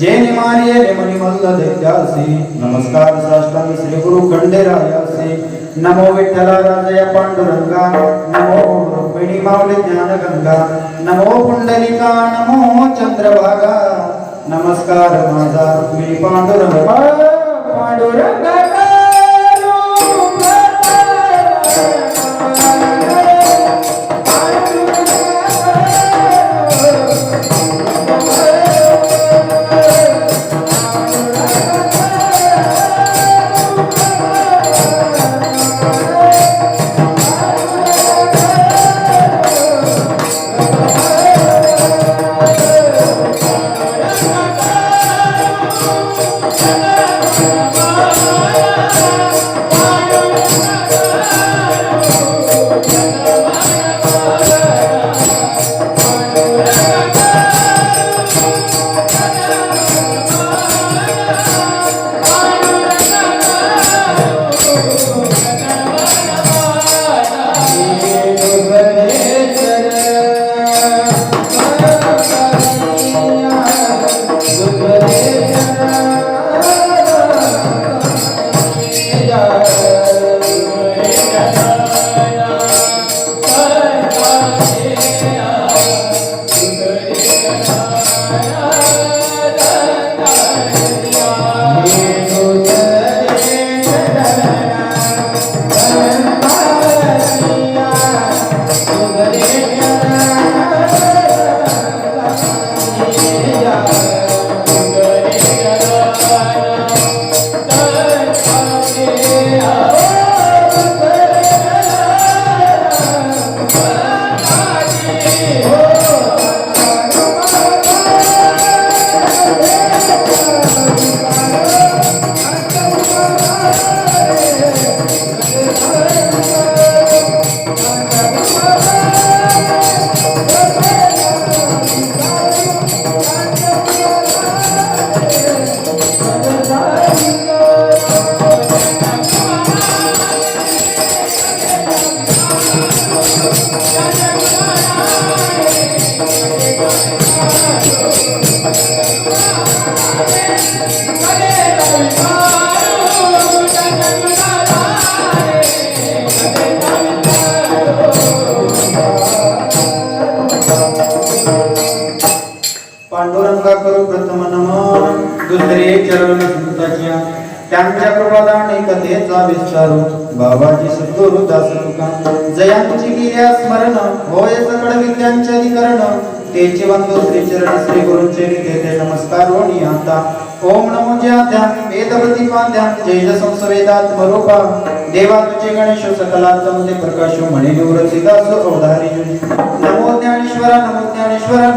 जे निमारिये निमनि मल्ल दैत्यासी नमस्कार साष्टांग श्री गुरु खंडेरायासी नमो विठ्ठला राजया पांडुरंगा नमो रुक्मिणी माऊली ज्ञानगंगा नमो पुंडलिका नमो चंद्रभागा नमस्कार माझा रुक्मिणी पांडुरंगा पांडुरंगा पांडुरंगा करू प्रथम नमन दुसरे चरण संताच्या त्यांच्या कृपादाने कथेचा विस्तारू बाबाजी सद्गुरु दास तुका जयांची गिर्या स्मरण होय सकळ विद्यांचे अधिकरण तेचे वंदो श्री चरण श्री गुरूंचे निकेते नमस्कार होणी आता ओम नमो ज्याध्या वेदवती पाध्या जय संसवेदात्मरूपा देवा तुझे गणेश सकलात्मते प्रकाशो म्हणे निवृत्ती दासो अवधारी जुनी नमो ज्ञानेश्वरा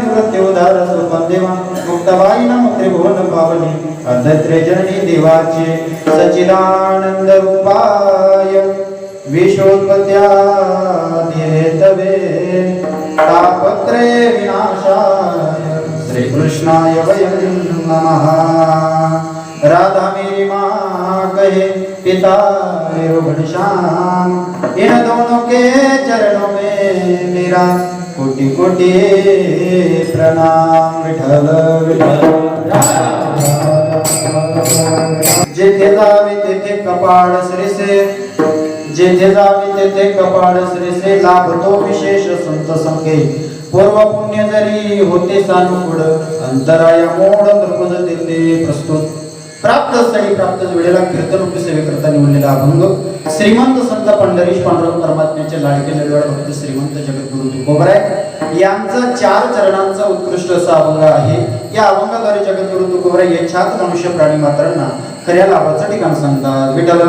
निवृत्त्योद्धार स्वपन देवा मुक्ताबाई नमो त्रिभुवन पावनी अद्वैत जननी देवाचे सच्चिदानंद रूपाय विश्वोत्पत्त्यादिहेतवे तापत्रय विनाशाय श्री कृष्णाय वयं नमः। राधा मेरी माँ कहे पिता मेरो घनश्याम इन दोनों के चरणों में मेरा कोटि कोटि प्रणाम। विठल जेथे जावे तेथे कपाळ श्रीसे जेथे जावे तेथे कपाळ श्रीसे लाभतो विशेष संत संगे पूर्व पुण्य जरी होते सानुकूड अंतराया मोड दृपज तेथे प्रस्तुत प्राप्त स्थळी प्राप्त वेळेला कीर्तन सेवेकरता निवडलेला अभंग श्रीमंत संत पंढरीश पांडुरंग परमात्म्याचे लाडके लडवाड भक्त श्रीमंत जगद्गुरु तुकोबराय यांचा 4 चरणांचा उत्कृष्ट असा अभंग आहे। या अभंगाद्वारे जगद्गुरु तुकोबराय यच्छात मनुष्य प्राणी मात्रांना खऱ्या लाभाचं ठिकाण सांगतात। विठ्ठल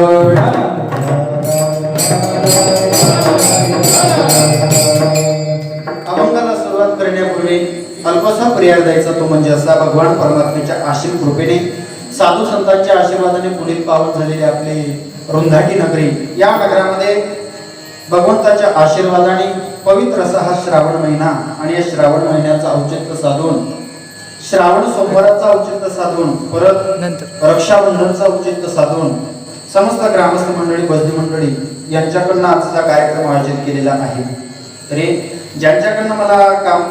अभंगाला सुरुवात करण्यापूर्वी अल्पसा पर्याय द्यायचा तो म्हणजे असा भगवान परमात्म्याच्या आशीर्वाद कृपेने साधू संतांच्या आशीर्वादाने पुढील पावन झालेले आपले रुंधाटी नगरी या नगरामध्ये भगवंताच्या आशीर्वादाने पवित्र असा हा श्रावण महिना आणि या श्रावण महिन्याचा औचित्य साधून श्रावण सोमवाराचा औचित्य साधून परत रक्षाबंधनचा औचित्य साधून समस्त ग्रामस्थ मंडळी भजनी मंडळी यांच्याकडून आजचा कार्यक्रम आयोजित केलेला आहे। तरी ज्यांच्याकडनं मला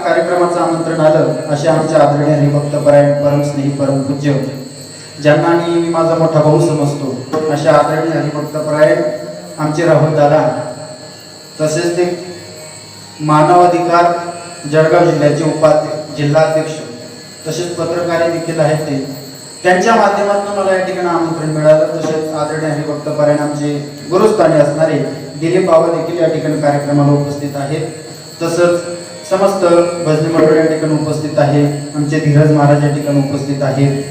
कार्यक्रमाचं आमंत्रण आलं असे आमच्या आदरणीय हरिभक्त परायण परमस्नेही परमपूज्य ज्यांना मी माझा मोठा भाऊ समजतो अशा आदरणीय हरिभक्त परायण आमचे राहुल दादा, तसेच ते मानव अधिकार जळगाव जिल्ह्याचे जिल्हाध्यक्ष तसेच पत्रकार देखील आहेत ते, त्यांच्या माध्यमातून मला या ठिकाणी आमंत्रण मिळालं. तसेच आदरणीय हरिभक्त परायण आमचे गुरुस्थानी असणारे दिलीप बाबा देखील या ठिकाणी कार्यक्रमाला उपस्थित आहेत. तसंच समस्त भजनी मंडळ या ठिकाणी उपस्थित आहे. आमचे धीरज महाराज या ठिकाणी उपस्थित आहेत.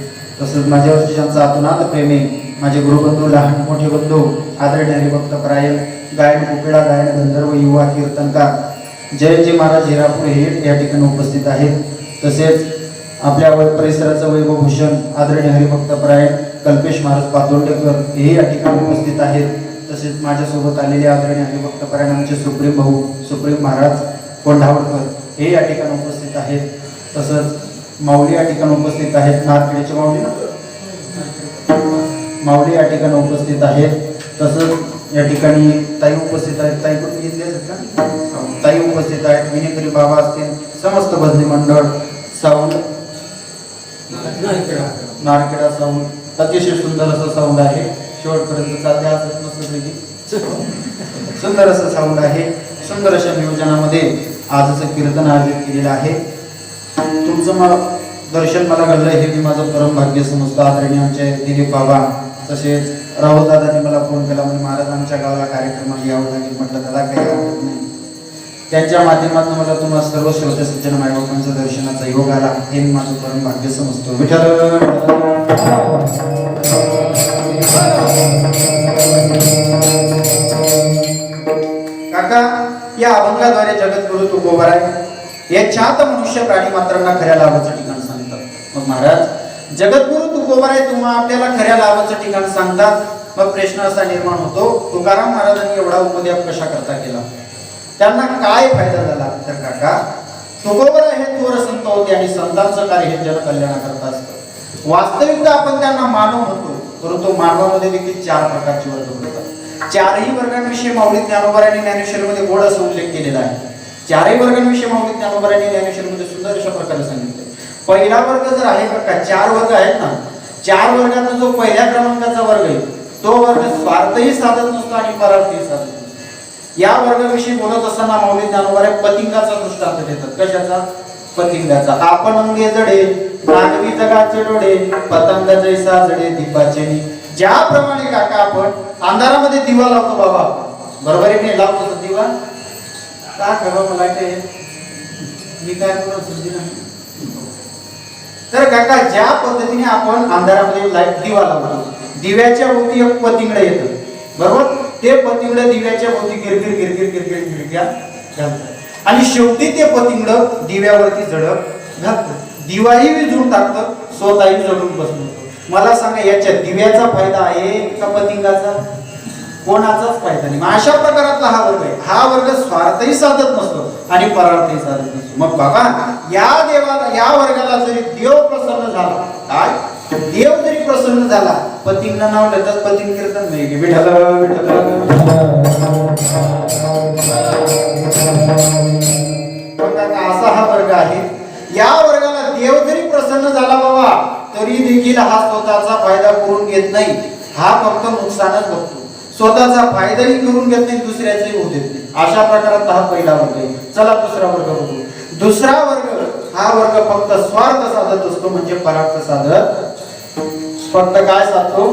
तसंच माझ्यावरची ज्यांचा अतुनात प्रेम आहे माझे गुरुबंधू, लहान मोठे बंधू आदरणीय हरिभक्त परायण गायन कोकिळा, गायन गंधर्व, युवा कीर्तनकार जयजी महाराज हिरापूर हे या ठिकाणी उपस्थित आहेत. तसेच आपल्या परिसराचं वैभवभूषण आदरणीय हरिभक्त परायण कल्पेश महाराज पातोंडेकर हे या ठिकाणी उपस्थित आहेत. तसेच माझ्यासोबत आलेले आदरणीय हरिभक्त परायण आमचे सुप्रीम भाऊ सुप्रीम महाराज कोंढावळकर हे या ठिकाणी उपस्थित आहेत. तसंच माऊली या ठिकाणी उपस्थित आहेत. नारखेडचे माऊली या ठिकाणी उपस्थित आहेत. तसंच या ठिकाणी ताई उपस्थित आहेत. ताई कुठे घेतले का? ताई उपस्थित आहेत. विनेकरी बाबा असतील, समस्त भजनी मंडळ, साऊंड नारखेडा साऊंड, अतिशय सुंदर असं साऊंड आहे. शेवटपर्यंत चालते असत मस्त सुंदर असं साऊंड आहे. सुंदर अशा नियोजनामध्ये आजचं कीर्तन आयोजित केलेलं आहे. तुमचं दर्शन मला घडलं हे मी माझं परम भाग्य समजतो. आदरणीय आमचे दिलीप बाबा तसेच राहुल दादांनी मला फोन केला म्हणजे महाराज आमच्या गावाला कार्यक्रमाला यावं लागेल. म्हटलं दादा काही हरकत नाही. त्यांच्या माध्यमातून मला तुम्हाला सर्व श्रोते सज्जन मायबापांच्या दर्शनाचा योग आला हे मी माझं परम भाग्य समजतो. विठ्ठल काका, या अभंगाद्वारे जगद्गुरु तुकोबाराय याच्यात मनुष्य प्राणी मात्रांना खऱ्या लाभाचं ठिकाण सांगतात. मग महाराज जगद्गुरु तुकोबाराय तुम्हा आपल्याला खऱ्या लाभाचं ठिकाण सांगतात. मग प्रश्न असा निर्माण होतो, तुकाराम महाराजांनी एवढा उपदेश कशा करता केला, त्यांना काय फायदा झाला? तर काका, तुकोबाराय हे थोर संत होते आणि संतांचं कार्य हे जनकल्याणाकरता असतं. वास्तविकता आपण त्यांना मानव म्हणतो, परंतु मानवामध्ये देखील 4 प्रकारचे वर्ग पडतात. 4ही वर्गांविषयी माऊली ज्ञानोबारायांनी ज्ञानेश्वरीमध्ये गोड असा उल्लेख केलेला आहे. 4ही वर्गांविषयी माऊली ज्ञानोबारायांनी ज्ञानेश्वरीमध्ये सुंदर अशा प्रकारे सांगितले. पहिला वर्ग जर आहे का, 4 वर्ग आहेत ना, 4 वर्गातला जो पहिल्या क्रमांकाचा वर्ग आहे तो वर्ग स्वार्थही साधत नसतो आणि परार्थही साधत नसतो. या वर्गाविषयी बोलत असताना माऊली ज्ञानोबाराय पतिंगाचा दृष्टांत देतात. कशाचा? पतिंगाचा. आपण अंगे जडे नागवी जगाचे डोळे, पतंग जैसा जडे दीपाचे. ज्याप्रमाणे काका आपण अंधारामध्ये दिवा लावतो बाबा, बरोबर आहे की लावतो दिवा का खरं मला ते मी काय नाही. तर काका ज्या पद्धतीने आपण अंधारामध्ये लाईट दिवा लावतो, दिव्याच्या भोवती एक पतिंगड येतं, बरोबर? ते पतिंगड दिव्याच्या भोवती गिरगिर गिरगिर गिरगिर गिरग्या घालतात आणि शेवटी ते पतिंगड दिव्यावरती झडप घालतं. दिवाही विझून टाकतं, स्वतःही जडून बसतो. मला सांगा, याच्या दिव्याचा फायदा आहे का पतिंगाचा? कोणाचाच फायदा नाही. अशा प्रकारातला हा वर्ग आहे. हा वर्ग स्वार्थही साधत नसतो आणि परार्थही साधत नसतो. मग बाबा, या देवाला, या वर्गाला जरी देव प्रसन्न झाला, काय देव जरी प्रसन्न झाला, पतिंग नाव घेतात, पतिंग कीर्तन नाही की विठ्ठल विठ्ठल. असा हा वर्ग आहे. या वर्गाला देव जरी प्रसन्न झाला बाबा, तरी देखील हा स्वतःचा फायदा करून घेत नाही. हा फक्त नुकसानच बघतो. स्वतःचा फायदाही करून घेत नाही, दुसऱ्याचाही होऊ देत नाही. अशा प्रकारात हा पहिला वर्ग आहे. चला दुसरा वर्ग बघू. दुसरा वर्ग, हा वर्ग फक्त स्वार्थ साधत असतो, म्हणजे परार्थ साधत. फक्त काय साधतो?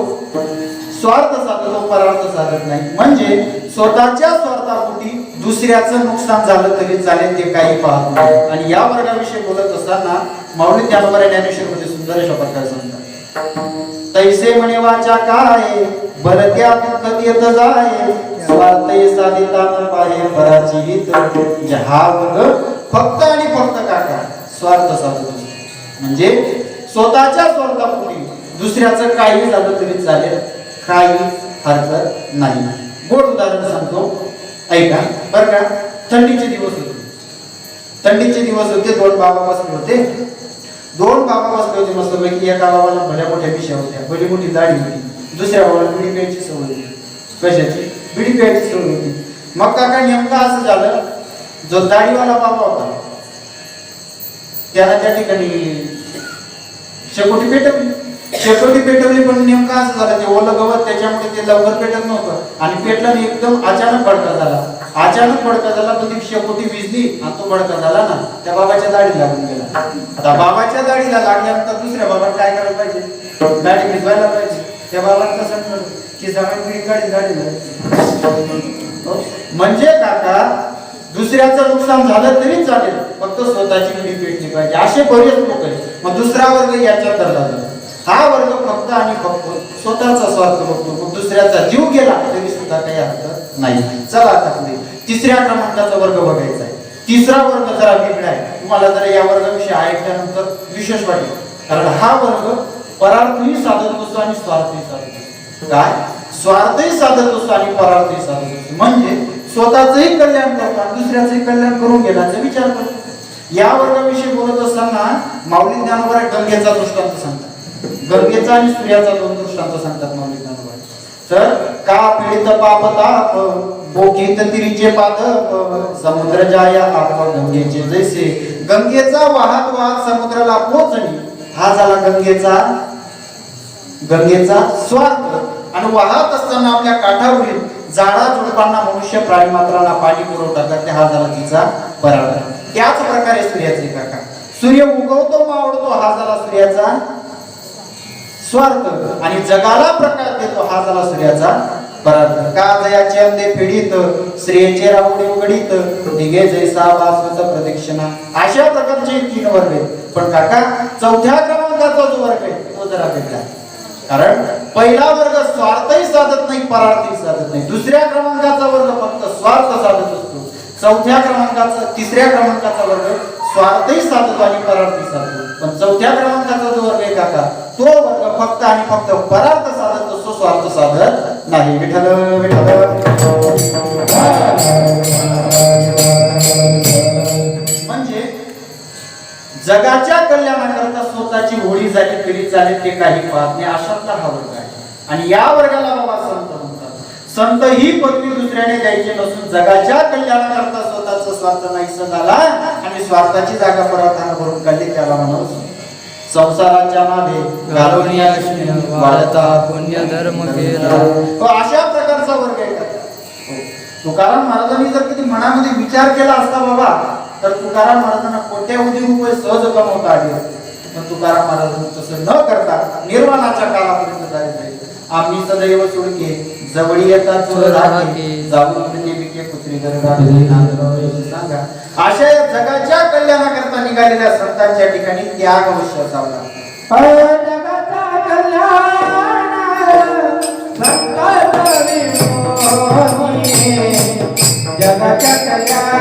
स्वार्थ साधतो, परार्थ साधत नाही. म्हणजे स्वतःच्या स्वार्थापोटी दुसऱ्याचं नुकसान झालं तरी चालेल, ते काही पाहत नाही. आणि या वर्गाविषयी बोलत असताना माऊली ज्ञानोबा ज्ञानेश्वरीमध्ये सुंदर अशा प्रकारे सांगतात. तैसे म्हणे वाचा काय भरत्या दुःख येत जाय, स्वार्थही साधिता न पाहे पराची हित. म्हणजे हा वर्ग फक्त आणि फक्त काका स्वार्थ साधत असतो. म्हणजे स्वतःच्या स्वार्थापोटी दुसऱ्याचं काही झालं तरी चालेल, काही हरकत नाही. गोड उदाहरण सांगतो, ऐका बरं का. थंडीचे दिवस होते. थंडीचे दिवस होते. 2 बाबा बसले होते. 2 बाबा बसले होते मस्तपैकी. एका बाबाला भल्या मोठ्या मिशा होत्या, भली मोठी दाढी होती. दुसऱ्या बाबाला बिडी प्यायची सवय होती. कशाची? बिडी प्यायची सवय होती. मग काका नेमकं असं झालं जो दाढीवाला बाबा होता त्याला त्या ठिकाणी शेकोटी पेटवली पण नेमकं असं झालं ते ओलं गवत त्याच्यामुळे ते लवकर पेटत नव्हतं आणि पेटलं आणि एकदम अचानक भडका झाला पण ती शेकोटी विजली आणि तो भडका झाला ना त्या बाबाच्या दाढी लागून गेला. आता बाबाच्या दाढीला लागल्यानंतर दुसऱ्या बाबाला काय करायला पाहिजे? दाढी भिजवायला पाहिजे. त्या बाबाला कसं ठरलं की जमीन पिढी दाढी म्हणजे काका दुसऱ्याचं नुकसान झालं तरी चालेल फक्त स्वतःची पिढी पेटली पाहिजे. असे बरेच लोक आहेत. मग दुसरा वर्ग याच्यात धरला जातो. हा वर्ग फक्त आणि फक्त स्वतःचा स्वार्थ बघतो. मग दुसऱ्याचा जीव गेला तरी सुद्धा काही अर्थ नाही. चला आता पुढे तिसऱ्या क्रमांकाचा वर्ग बघायचा आहे. तिसरा वर्ग जरा वेगळा आहे. तुम्हाला जर या वर्गाविषयी ऐकल्यानंतर विशेष वाटेल कारण हा वर्ग परार्थही साधत असतो आणि स्वार्थही साधत असतो. काय स्वार्थही साधत असतो आणि परार्थही साधत असतो म्हणजे स्वतःचंही कल्याण करतो आणि दुसऱ्याचंही कल्याण करून घेण्याचा विचार करतो. या वर्गाविषयी बोलत असताना माऊली ज्ञानोबा गंगेचा दृष्टांत सांगतात. गंगेचा आणि सूर्याचा दोन दृष्टांत सांगतात माऊली ज्ञानोबा. तर का पीडित पाप ताप बोखीत तिरीचे पादप समुद्र जाया आप गंगेचे जैसे. गंगेचा वाहत वाहत समुद्राला पोचणे हा झाला गंगेचा स्वार्थ आणि वाहत असताना आपल्या काठावरील झाडा झुडपांना मनुष्य प्राणी मात्रांना पाणी पुरवठा करते हा झाला तिचा पराक्रम. त्याच प्रकारे सूर्याचे काका सूर्य उगवतो मावळतो हा झाला सूर्याचा स्वार्थ आणि जगाला प्रकाश देतो हा झाला सूर्याचा पराक्रम. का जयाचे अंधे फेडीत श्रेयचे राहुडे उघडीत निघे जैसा वासवचा प्रदक्षिणा. अशा प्रकारचे 3 वर्ग आहेत. पण काका चौथ्या क्रमांकाचा जो वर्ग आहे तो जरा वेगळा कारण पहिला वर्ग स्वार्थही साधत नाही परार्थही साधत नाही. दुसऱ्या क्रमांकाचा वर्ग फक्त स्वार्थ साधत असतो. तिसऱ्या क्रमांकाचा वर्ग स्वार्थही साधतो आणि परार्थही साधतो. पण चौथ्या क्रमांकाचा जो वर्ग आहे काका तो वर्ग फक्त आणि फक्त परार्थ साधत असतो स्वार्थ साधत नाही. विठ्ठल विठ्ठल. म्हणजे जगाच्या कल्याणाकरता स्वतःची होळी झाली तरी चालेल ते काही पाहत नाही अशातला हा वर्ग आहे. आणि या वर्गाला बाबा संत म्हणतात. संत ही पदवी दुसऱ्याने द्यायची नसून जगाच्या कल्याणाकरता स्वतःचा स्वार्थ नाहीसा झाला आणि स्वार्थाची जागा परार्थाने भरून काढली त्याला म्हणावं संसाराच्या मागे घालवून वाढता पुण्य धर्म केला. अशा प्रकारचा वर्ग आहे. तुकाराम महाराजांनी जर कधी मनामध्ये विचार केला असता बाबा तर तुकाराम महाराजांना कोट्यावधी रुपये सहज कमवता आले असते. पण तुकाराम महाराजांनी तसं न करता निर्वाणाच्या काळापर्यंत जायचे. आम्ही सदैव सुडके जवळी येतात जाऊन बिके पुत्री सांगा. अशा जगाच्या कल्याणाकरता निघालेल्या संतांच्या ठिकाणी त्याग अवश्य असावा. जगाचा कल्याण जगाच्या कल्याण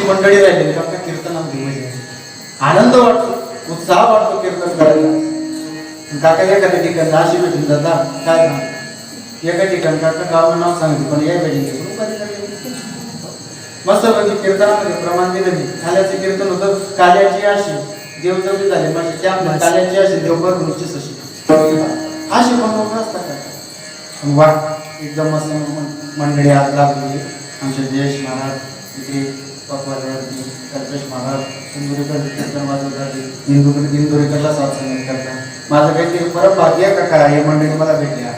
मंडळी राहिली काका कीर्तनामध्ये म्हणजे आनंद वाटतो, उत्साह वाटतो कीर्तन करायला. काका एखाद्या ठिकाणी अशी भेटून जातात काय एका ठिकाणी काका गावाचं नाव सांगितलं पण या भेटीचे मस्त म्हणजे कीर्तनामध्ये प्रमाण दिलं मी. काल्याचं कीर्तन होतं, काल्याची आशी देवजवळी झाली माझी त्या काल्याची आशी देवभर रुची अशी अशी पण असतात का वा एकदम मस्त मंडळी आज लागली. आमचे जयेश महाराज इकडे पकवाल्यावरती कल्पेश महाराज इंदुरीकर कीर्तन वाजवतात, इंदुरीकरला साथ संगत करतात. माझं काहीतरी परत भाग्य का काय हे मंडळी मला भेटल्या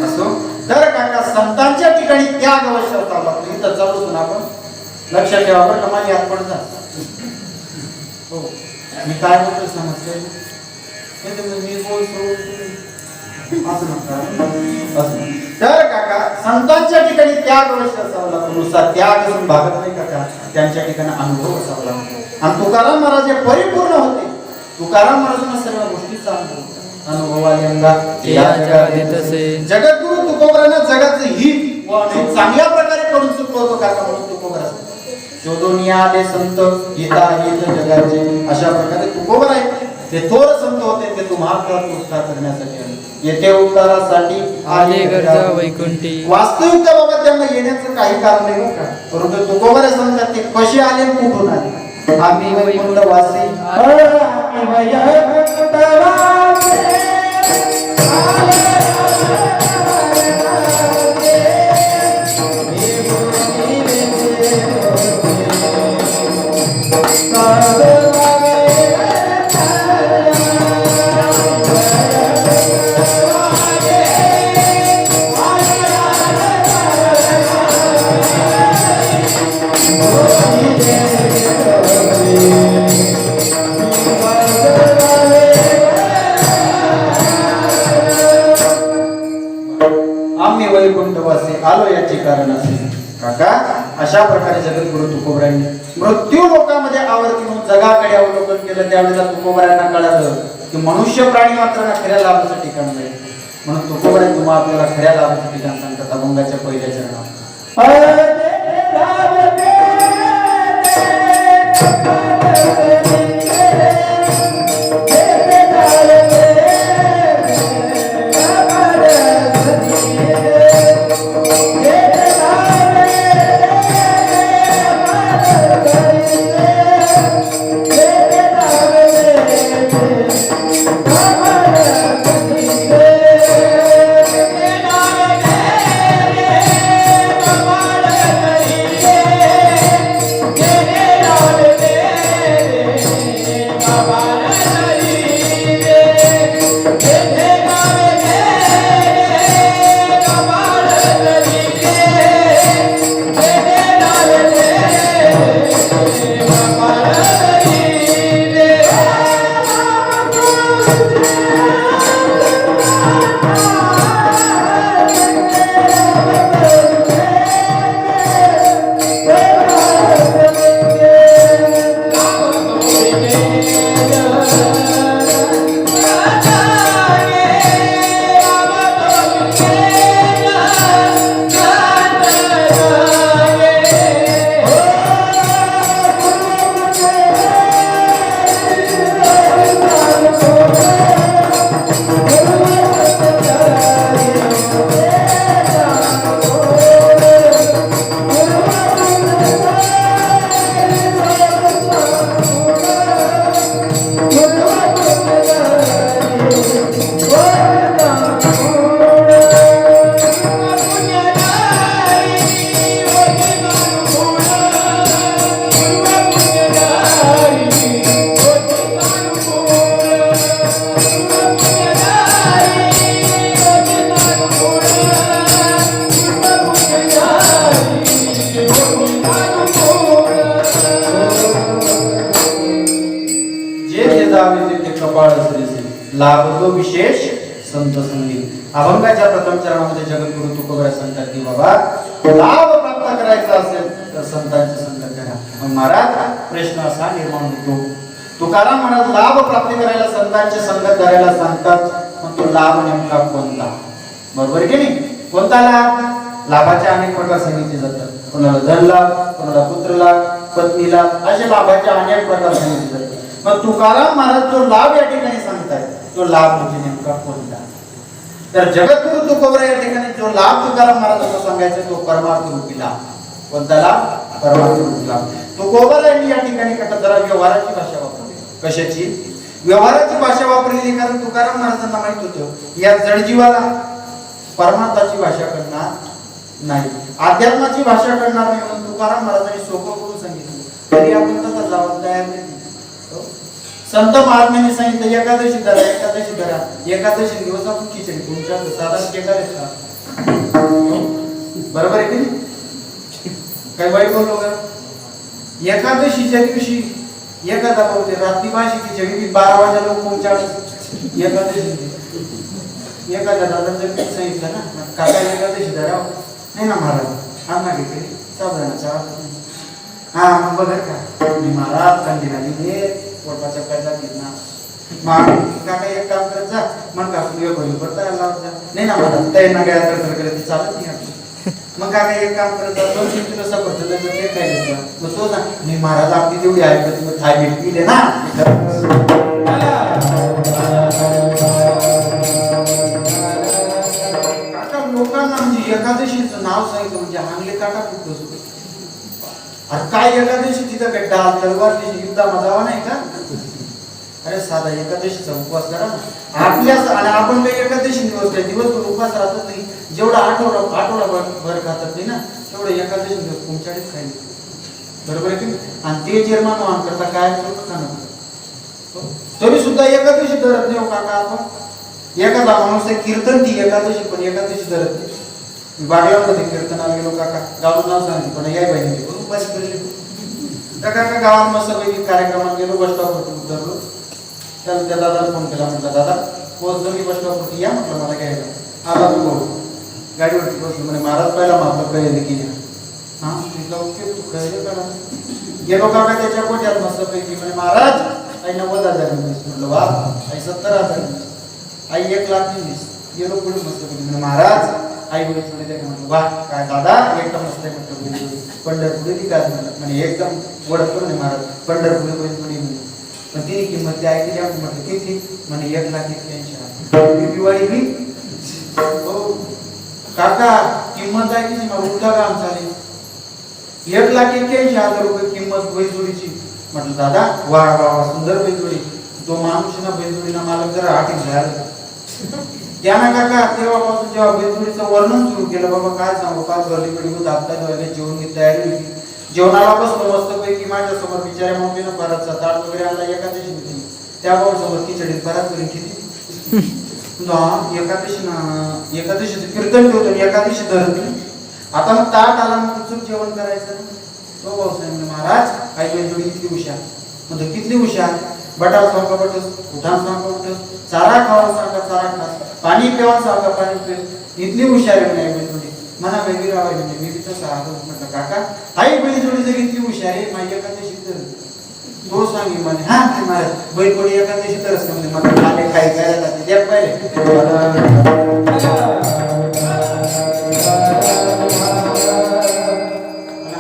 असो. तर काका संतांच्या ठिकाणी त्याग अवश्य असावा. इथं चालूच आपण लक्षात ठेवा बरं का माझी हात पडतात. हो मी काय बोलतोय समजते मी बोलतो तर काका संतांच्या ठिकाणी त्याग अवश्य असावा लागतो. नुसार त्याग असून भागत नाही काका, त्यांच्या ठिकाणी अनुभव असावा लागतो. आणि तुकाराम महाराज हे परिपूर्ण होते. तुकाराम महाराजांना सर्व गोष्टीचा अनुभव आलेला जगद्गुरु तुकोबरांना जगाचं हित व चांगल्या प्रकारे करून चुकवतो काका. म्हणून तुकोबरा शोधोनिया आले संत गीता हित जगाचे अशा प्रकारे तुकोबर आहेत. ते थोर संत होते, ते तुम्हाला उत्साह करण्यासाठी आले. येथे उद्धारासाठी आले गरजा वैकुंठी. वास्तविकता बाबा त्यांना येण्याचं काही कारण नाही बरं का, परंतु तुकोबर सांगतात ते कसे आले कुठून आले. आम्ही वैकुंठ वासी आलो याचे कारण असे काका. अशा प्रकारे जगद्गुरु तुकोबरांनी मृत्यू लोकांमध्ये आवर्तीन जगाकडे अवलोकन केलं. त्यावेळेला तुकोबरांना कळालं की मनुष्य प्राणी मात्र खऱ्या लाभाचं ठिकाण नाही. म्हणून तुकोबरांनी तुम्हाला आपल्याला खऱ्या लाभाचं ठिकाण सांगतात अभंगाच्या पहिल्या चरणात. लाभतो विशेष संत संगी. अभंगाच्या प्रथम चरणामध्ये जगद्गुरु तुकोबरा सांगतात की बाबा लाभ प्राप्त करायचा असेल तर संतांची संगत करा. मग महाराज प्रश्न असा निर्माण होतो, तुकाराम महाराज लाभ प्राप्ती करायला संतांची संगत करायला सांगतात, पण तो लाभ नेमका कोणता? बरोबर की नाही? कोणता लाभ? लाभाचे अनेक प्रकार सांगितले जातात. कोणाला धन लाभ, कोणाला पुत्र लाभ, पत्नी लाभ, असे लाभाचे अनेक प्रकार सांगितले जातात. मग तुकाराम महाराज जो लाभ या ठिकाणी सांगतायत तो लाभ म्हणजे नेमका कोणता? तर जगद्गुरु तुकोबरा या ठिकाणी जो लाभ तुकाराम महाराजांना सांगायचा तो परमार्थ रूपी लाभ. कोणताला परमात्मा. तुकोबारायांनी या ठिकाणी जरा व्यवहाराची भाषा वापरली. कशाची? व्यवहाराची भाषा वापरलेली. कारण तुकाराम महाराजांना माहित होतं या जडजीवाला परमात्माची भाषा करणार नाही, अध्यात्माची भाषा करणार नाही, म्हणून तुकाराम महाराजांनी सोपं करून सांगितलं. तरी आपण तसं जावं तयार नाही. संत महात्म्यांनी सांगितलं एकादशी धरा, एकादशी धरा. एकादशी दिवस आपण खिचडी तुमच्या साधारण केदार का बरोबर आहे की नाही? काय वाईट बोललो का? एकादशीच्या दिवशी एखादा बोलते रात्री भाषी खिचडी 12 वाजता लोक पोहोचावे. एकादशी एखाद्या दादांचं पीठ सांगितलं ना काका एकादशी धरा नाही ना महाराज हा ना घेतली साबणाचा हा मग बघा का मी महाराज थंडीला लिहिले पोटाच्या पैसा घेतला मग काका एक काम करत जा मग का तुझ्या बरी पडता लावत जा नाही ना महाराज तयार ना गळ्या तर करत चालत नाही आपली. मग काका एक काम करत जा 2-3 किलो सफरचंद केक खायला मग तो ना मी महाराज आपली तेवढी आहे का तुम्ही थाय भेट पिले ना. लोकांना म्हणजे एकादशीचं नाव सांगितलं म्हणजे हांगले काका खूप बसू. अरे काय एकादशी तिथं काय डाल तलवार युद्धामध्ये जावा नाही का? अरे साधा एकादशीचा उपवास करा ना आपल्या. आणि आपण काही एकादशी दिवस काय दिवसभर उपवास राहत नाही. जेवढा आठवडा भर खातात नाही ना तेवढं एकादशी दिवस तुमच्याकडेच खाईल. बरोबर आहे की? आणि ते निर्माण वाहन करता काय खाणं तरी सुद्धा एकादशी धरत नाही हो काका आपण. एखादा माणूस आहे कीर्तन ती एकादशी पण एकादशी धरत नाही. बागलामध्ये कीर्तनाला गेलो काका गावात नाव सांगितलं पण याय पाहिजे उपास केली त्या काका गावात मस्त पैकी कार्यक्रमात गेलो बस स्टॉपवरती उतरलो. त्याला त्या दादाला फोन केला म्हटलं दादा पोहोचलो मी बस स्टॉपवरती या म्हटलं मला घ्यायला. आला तू भाऊ गाडीवरती बसलो म्हणे महाराज पहिला मागलं कळले की हा तिथला ओके तू कळले काढा गेलो काका त्याच्या कोट्यात मस्त पैकी म्हणे महाराज आई 90,000 म्हटलं वा आई 70,000 आई 1,20,000 गेलो पुढे मस्त पैकी महाराज आई बोलत म्हणे म्हटलं वा काय दादा एकदम मस्त आहे म्हटलं पंढरपुढे ती काय म्हणे एकदम वडत करून महाराज पंढरपुढे म्हणे पण तिने किंमत ती ऐकली म्हटलं किती म्हणे 1,81,000 दिवाळी मी हो काका किंमत ऐकली मग उठला का आमचा 1,81,000 रुपये किंमत बैलजोडीची. म्हटलं दादा वा वा सुंदर बैलजोडी. तो माणूस ना बैलजोडीना मालक जरा आठवण झाला त्याना काका तेव्हापासून जेव्हा बैलजोडीचं वर्णन सुरू केलं बाबा काय सांगू काल गर्दीकडे होत आपल्या द्वारे जेवण घेत तयारी होती. जेवणाला बसलो मस्त पैकी माझ्या समोर बिचाऱ्या मम्मीनं परतचा ताट वगैरे आणला एकादशी होती त्या भाऊ समोर खिचडी परत करून किती एकादशीचं कीर्तन ठेवतो एकादशी धरत नाही. आता मग ताट आला मग चूक जेवण करायचं. तो भाऊ सांगितलं महाराज आई बैलजोडी किती हुशार. म्हणजे किती हुशार बटाव सांगा बटस उठान सांगा उठस चारा खावा सांगा चारा खा पाणी पिवा सांगा पाणी पिस इतली हुशार आहे नाही बैलजोडी मना वेगळी राहावी म्हणजे मी तिथं सांगतो म्हटलं काका आई बैलजोडी जर इतली हुशार आहे माझी एकादशी तर तो सांगे म्हणे हा महाराज बैलजोडी एकादशी तरच म्हणजे मला खाले खाई करायला ते पहिले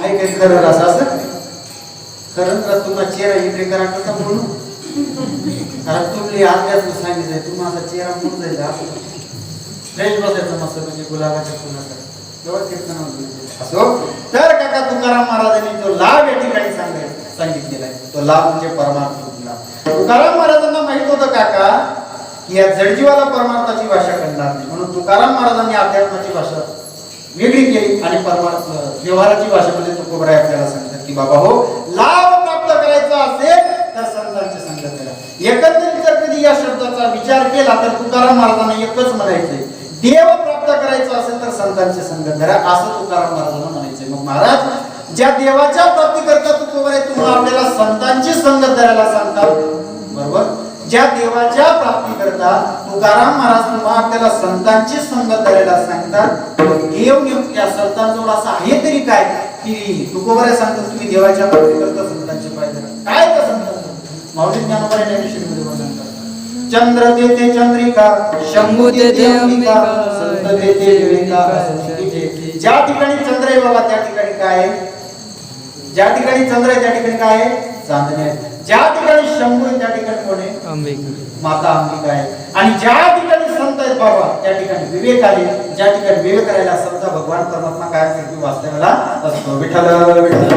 आई काही खरं असं खरंच तुम्हाला चेहरा इकडे करा कसा बोलू कारण तुम्ही आत्यात सांगितलंय तू माझा चेहरा म्हणून जायचा फ्रेश बसायचं मस्त म्हणजे गुलाबाच्या फुलाचा तेव्हा कीर्तन असो. तर काका तुकाराम महाराजांनी जो लाभ या ठिकाणी सांगितलेला आहे तो लाभ म्हणजे परमार्थ लाभ. तुकाराम महाराजांना माहित होतं काका की या जडजीवाला परमार्थाची भाषा करणार नाही म्हणून तुकाराम महाराजांनी अध्यात्माची भाषा वेगळी केली आणि परमार्थ व्यवहाराची भाषेमध्ये तुकोबराय आपल्याला सांगतात की बाबा हो लाभ प्राप्त करायचा असेल तर संतांची संगत करा. एकंदरीत जर कधी या शब्दाचा विचार केला तर तुकाराम महाराजांना एकच म्हणायचंय देव प्राप्त करायचा असेल तर संतांची संगत करा असं तुकाराम महाराजांना म्हणायचंय. मग महाराज ज्या देवाच्या प्राप्ती करता तुकोबराय तुम्हाला आपल्याला संतांची संगत करायला सांगतात बरोबर. ज्या देवाच्या प्राप्ती करता तुकाराम महाराज तुम्हाला आपल्याला संतांची संगत करायला सांगतात. देव नेमक्या संतांजवळ असा आहे तरी काय की तुकोबराय सांगतात तुम्ही देवाच्या प्राप्ती करता संतांची पाय धरा. काय त्या संतांचं माऊली ज्ञानोबा ज्ञानेश्वरीमध्ये वर्णन करतात. चंद्र देते चंद्रिका शंभू देते अंबिका संत देते विवेका. ज्या ठिकाणी चंद्र आहे बाबा त्या ठिकाणी काय आहे. ज्या ठिकाणी चंद्र आहे त्या ठिकाणी काय आहे चांदणे आहे. ज्या ठिकाणी शंभू आहे त्या ठिकाणी कोण आहे अंबिका माता अंबिका आहे. आणि ज्या ठिकाणी संत आहेत बाबा त्या ठिकाणी विवेक आले ज्या ठिकाणी विवेक करायला समजा भगवान परमात्मा काय करतो वाचलेला असतो. विठ्ठल विठ्ठल.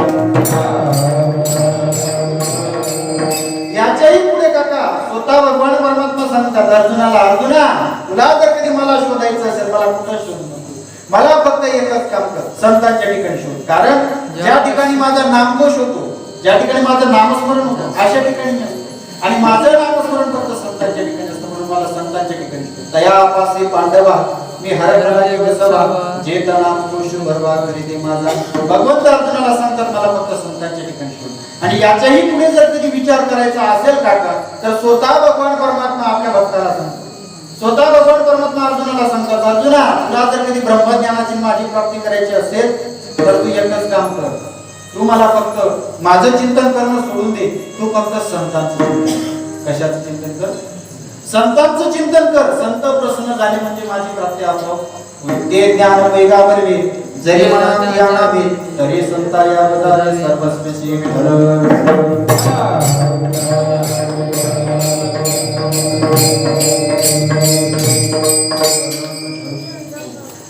याच्याही पुढे काका स्वतः भगवान परमात्मा सांगतात अर्जुनाला, अर्जुना तुला जर कधी मला शोधायचं असेल मला कुठं शोधू नको, मला फक्त एकच काम कर, संतांच्या ठिकाणी शोध. कारण ज्या ठिकाणी माझा नामघोष होतो, ज्या ठिकाणी माझं नामस्मरण होतं अशा ठिकाणी मी असतो. आणि माझं नामस्मरण फक्त संतांच्या ठिकाणी असतं, म्हणून मला संतांच्या ठिकाणी तयापासे पांडवा मी हरकराचे बसवा जेत नाम घोष भरवा करी दे माझा. भगवंत अर्जुनाला सांगतात मला फक्त संतांच्या ठिकाणी शोध. आणि याच्याही पुढे जर कधी विचार करायचा असेल काका तर स्वतः भगवान परमात्मा आपल्या भक्ताला सांगतो. स्वतः भगवान परमात्मा अर्जुनाला सांगतात अर्जुना तुला जर कधी ब्रह्मज्ञानाची माझी प्राप्ती करायची असेल तर तू एकच काम कर, तू मला फक्त माझं चिंतन करणं सोडून दे, तू फक्त संतांचं. कशाचं चिंतन कर? संतांचं चिंतन कर. संत प्रसन्न झाले म्हणजे माझी प्राप्ती आपोआप होईल. ते ज्ञान वेगावरवे जरी मनात यानावे तरी संता या बदाले सर्वस्वशी विठ्ठल.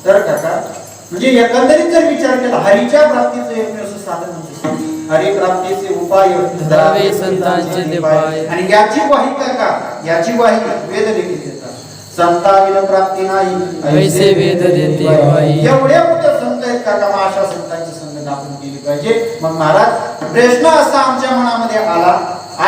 तर काका म्हणजे एकंदरीत जर विचार केला हरीच्या प्राप्तीचं एकमेव साधन म्हणजे हरी प्राप्तीचे उपाय धरावे संतांचे देवाय. आणि याची ग्वाही काका याची ग्वाही वेद लिखित देतात. संताविन प्राप्ती नाही ऐसे वेद देते वाई. एवढे मोठे संत आहेत काका, मग अशा संतांची संगत आपण केली पाहिजे. मग महाराज प्रश्न असा आमच्या मनामध्ये आला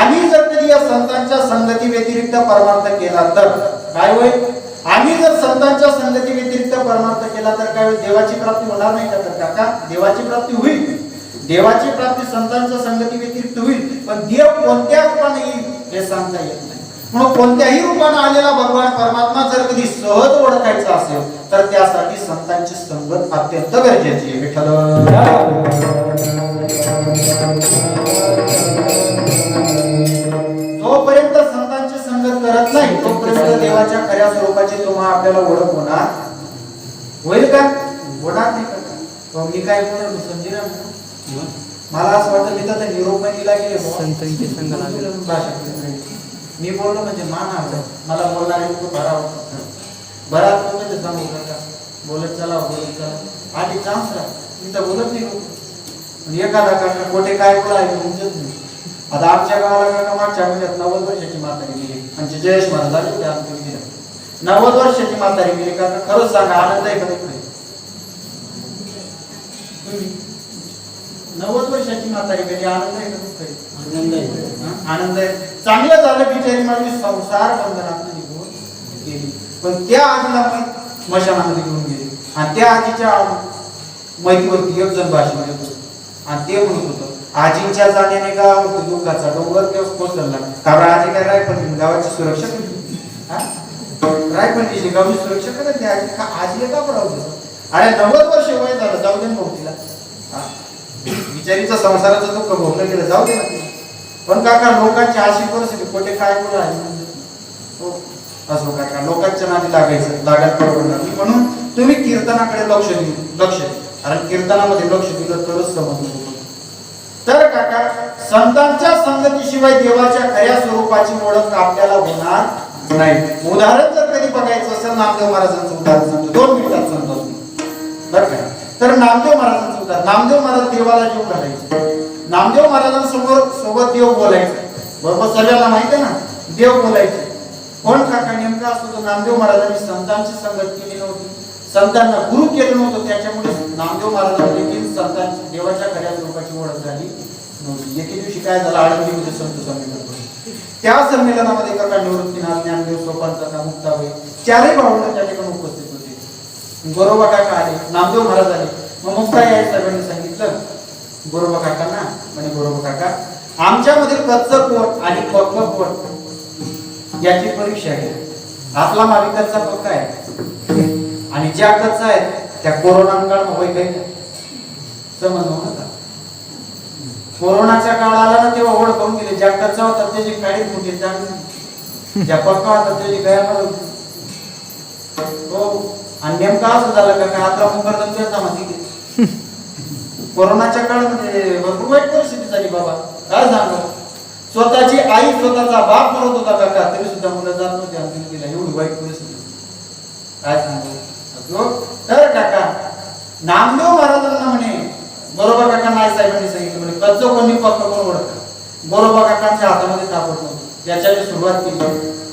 आम्ही जर कधी या संतांच्या संगती व्यतिरिक्त परमार्थ केला तर काय होईल? आम्ही जर संतांच्या संगती व्यतिरिक्त परमार्थ केला तर काय होईल? देवाची प्राप्ती होणार नाही का? तर काका देवाची प्राप्ती होईल. देवाची प्राप्ती संतांच्या संगती व्यतिरिक्त होईल, पण देव कोणत्या रूपाने येईल हे सांगता येत नाही. म्हणून कोणत्याही रूपाने आलेला भगवान परमात्मा जर कधी सहज ओळखायचा असेल तर त्यासाठी संतांची संगत अत्यंत गरजेची आहे. विठ्ठल. जोपर्यंत संतांची संगत करत नाही तोपर्यंत देवाच्या खऱ्या स्वरूपाची तुम्हाला आपल्याला ओळख होणार होईल का? होणार नाही का? मी काय बोलतो समजेल मला असं वाटतं मी तर निरोपणीला गेले संतांची संगत भाषा मी बोललो म्हणजे मान आवडत मला बोलणारे लोक भरा बराच लोक ते सांगू का बोलत चला बोलत चला आधी चान्स राहा मी तर बोलत नाही लोक एखादा काका कोठे काय बोला तुमचंच नाही. आता आमच्या गावाला काका मागच्या महिन्यात 90 वर्षाची म्हातारी गेली म्हणजे जयेश महाराज आले होते आमच्या इथे 90 वर्षाची म्हातारी गेली काका. खरंच सांगा आनंद आहे का दुःख आहे? 90 वर्षाची म्हातारी गेली आनंद आहे का दुःख आहे? आनंद आहे. आनंद आहे. चांगलं झालं बिचारी माझी संसार बंधनात निघून गेली, पण त्या आजीला मशानामध्ये घेऊन गेली आणि त्या आजीच्या मैत्रीवरती एक जण भाषण देत होतं आणि ते म्हणत होतं आजींच्या जाण्याने गावावरती दुःखाचा डोंगर तेव्हा कोसळला. कारण आजी काय रायफल गावाची सुरक्षा केली, रायफल गावाची सुरक्षा करत नाही. आजीला का पडावं? अरे 90 वर्ष वय झालं, जाऊ दे ना भाऊ तिला. बिचारीचं संसाराचं दुःख भोगलं गेलं, जाऊ दे ना. पण काका लोकांची अशी परिस्थिती कुठे काय बोला असो काका लोकांच्या नादी लागायचं लागायला परवडणार नाही. म्हणून तुम्ही कीर्तनाकडे लक्ष द्या. कारण कीर्तनामध्ये लक्ष दिलं तरच समजलं. तर काका संतांच्या संगतीशिवाय देवाच्या खऱ्या स्वरूपाची ओळख आपल्याला होणार नाही. उदाहरण जर कधी बघायचं असेल नामदेव महाराजांचं उदाहरण सांगतो 2 मिनिटात सांगतो बरं का. तर नामदेव महाराजांचं उदाहरण. नामदेव महाराज देवाला जेव घालायचे. नामदेव महाराजांसमोर सोबत देव बोलायचे बरोबर, सगळ्यांना माहिती आहे ना देव बोलायचे. कोण काका नेमका असतो? नामदेव महाराजांनी संतांची संगत केली नव्हती, संतांना गुरु केलं नव्हतं, त्याच्यामुळे नामदेव महाराजांना देखील संतांची देवाच्या खऱ्या स्वरूपाची ओळख झाली नव्हती. एके दिवशी काय झालं आळंदीमध्ये संत संमेलन. त्या संमेलनामध्ये काका निवृत्तीनाथ, ज्ञानदेव, सोपान काका, मुक्ताबाई चारही भावंड त्या ठिकाणी उपस्थित होते. गोरोबा काका आले, नामदेव महाराज आले. मग मुक्ताई आई साहेबांनी सांगितलं गोरोबा काकांना म्हणजे गोरोबा काका आमच्यामध्ये कच्चं पोट आणि पक्क पोट याची परीक्षा आहे. आपला माविकाचा पक्का आहे आणि ज्या कच्चा आहेत त्या कोरोना काळात होय काही समजलं नका. कोरोनाच्या काळ आला ना तेव्हा ओढ करून गेले. ज्या कच्चा होता त्याची काळी मोठी चांगली, ज्या पक्का होता त्याची गया हो. आणि नेमका असं झालं का काय आपला मुखर्दम त्याचा माहिती कोरोनाच्या काळामध्ये भरपूर वाईट परिस्थिती झाली बाबा. काय सांगू स्वतःची आई स्वतःचा बाप मरत होता काका तरी सुद्धा मुलं जात नव्हते. एवढी वाईट परिस्थिती काय सांगू. तर काका नामदेव महाराजांना म्हणे गोरोबा काका नाही साहेबांनी सांगितलं म्हणे कच्च कोणी पक्क कोण ओळखत गोरोबा काकांच्या हातामध्ये तापत नव्हतं त्याच्याने सुरुवात केली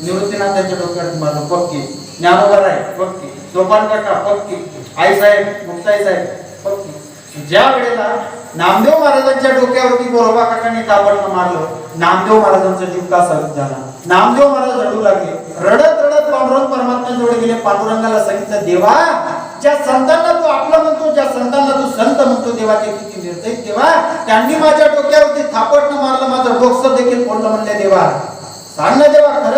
निवृत्तीनाथांच्या डोक्यावर मारलं पक्की ज्ञानोबा राय पक्की सोपान काका पक्की आई साहेब मुक्ताई साहेब पक्की ज्या वेळेला नामदेव महाराजांच्या डोक्यावरती गोरोबा काकांनी ताबडतोब मारलं नामदेव महाराजांचा जीव कासावीस झाला नामदेव महाराज रडू लागले रडत रडत पांडुरंग परमात्म्याजवळ गेले पांडुरंगाला सांगितलं देवा ज्या संतांना तू आपला म्हणतो ज्या संतांना तू संत म्हणतो देवा ते किती निर्दयी देवा त्यांनी माझ्या डोक्यावरती थापटणं मारलं माझं डोकं देखील फोडलं म्हणले देवा सांग ना देवा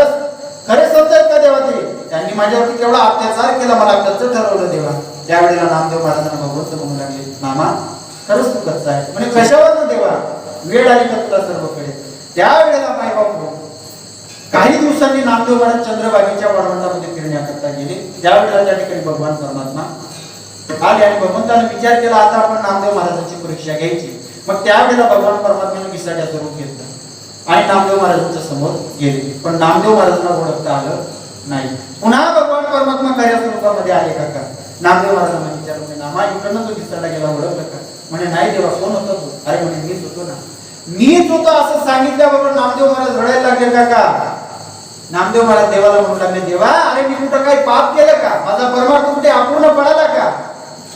खरे संत आहेत का देवा ते त्यांनी माझ्यावरती केवढा अत्याचार केला मला कच्च ठरवलं देवा त्यावेळेला नामदेव महाराजांना भगवंत म्हणू लागले मामा खरंच तू कच्चा आहे म्हणजे कशावर ना देवा वेळ आली का तुला सर्वकडे त्यावेळेला माय बापू काही दिवसांनी नामदेव महाराज चंद्रभागेच्या वाळवंटामध्ये फिरण्याकरता गेले त्यावेळेला त्या ठिकाणी भगवान परमात्मा आले आणि भगवंताने विचार केला आता आपण नामदेव महाराजांची परीक्षा घ्यायची मग त्यावेळेला भगवान परमात्म्याने विसाट्याचं रूप घेतलं आणि नामदेव महाराजांच्या समोर गेले पण नामदेव महाराजांना ओळखता आलं नाही पुन्हा भगवान परमात्मा खऱ्या स्वरूपामध्ये आले काका नामदेव महाराजांना विचारलं नामा इकडनं तो विसाटा गेला ओळखलं का म्हणे नाही देवा कोण होता तू अरे म्हणे मीच होतो ना मीच होतो असं सांगितल्याबरोबर नामदेव महाराज रडायला लागले काका नामदेव महाराज देवाला म्हणू लागले देवा अरे मी कुठं काही पाप केलं का माझा परमार्थ कुठे अपूर्ण पडाला का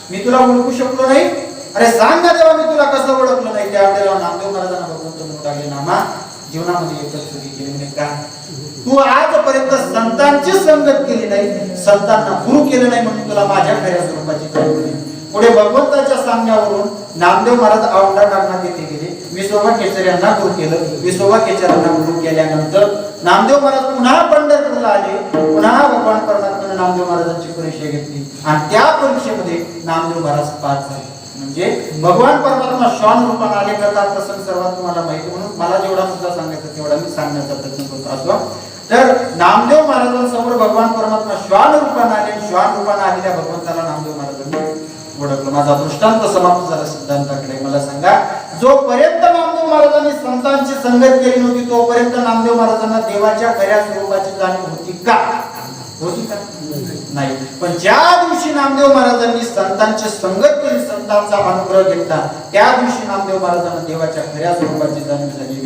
मी तुला ओळखू शकलो नाही अरे सांग ना देवा मी तुला कसं ओळखलं नाही त्यावेळेला नामदेव महाराजांना भगवंत म्हणू लागले नामा जीवनामध्ये एकच चुकी केली म्हणजे काय तू आजपर्यंत संतांची संगत केली नाही संतांना गुरु केलं नाही म्हणून तुला माझ्या खऱ्या स्वरूपाची जाणीव नाही पुढे भगवंताच्या सांगण्यावरून नामदेव महाराज औंढा नागनाथ येथे गेले विसोबा केचर यांना गुरु केलं विसोबा केचर यांना गुरु केल्यानंतर नामदेव महाराज पुन्हा पंढरपूरला आले पुन्हा भगवान परमात्म्याने नामदेव महाराजांची परीक्षा घेतली आणि त्या परीक्षेमध्ये नामदेव महाराज पास झाले म्हणजे भगवान परमात्मा श्वान रूपाने आले करता प्रसंग सर्वात तुम्हाला माहिती म्हणून मला जेवढा मुद्दा सांगायचा तेवढा मी सांगण्याचा प्रयत्न करतो असो तर नामदेव महाराजांसमोर भगवान परमात्मा श्वान रूपाने आले श्वान रूपाने आलेल्या भगवंताला नामदेव महाराजांनी ओळखलं माझा दृष्टांत समाप्त झाला सिद्धांताकडे मला सांगा जोपर्यंत नामदेव महाराजांनी संतांची संगत केली नव्हती तोपर्यंत नामदेव महाराजांना देवाच्या खऱ्या स्वरूपाची जाणीव होती का नाही पण ज्या दिवशी नामदेव महाराजांनी संतांची संगत केली संतांचा अनुग्रह घेतला त्या दिवशी नामदेव महाराजांना देवाच्या खऱ्या स्वरूपाची जाणीव झाली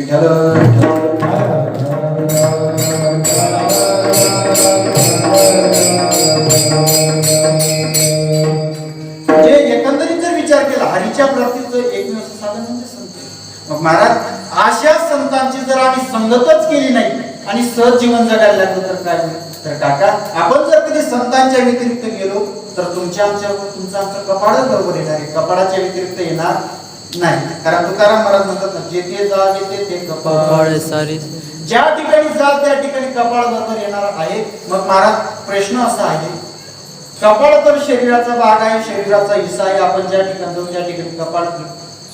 जे एकंदरीत जर विचार केला हरीच्या प्राप्तीचं एकमेव साधन म्हणजे संत मग महाराज अशा संतांची जर आम्ही संगतच केली नाही आणि सहज जीवन जगायला लागलो तर काय होईल तर काका आपण जर कधी संतांच्या व्यतिरिक्त गेलो तर तुमचं आमचं कपाळच बरोबर येणार आहे कपाळाच्या व्यतिरिक्त येणार नाही कारण तुकाराम महाराज म्हणतात ना जेथे जा ते कपाळ सारी ज्या ठिकाणी जाल त्या ठिकाणी कपाळ बरोबर येणार आहे मग महाराज प्रश्न असा आहे कपाळ तर शरीराचा भाग आहे शरीराचा हिस्सा आहे आपण ज्या ठिकाणी जाऊ त्या ठिकाणी कपाळ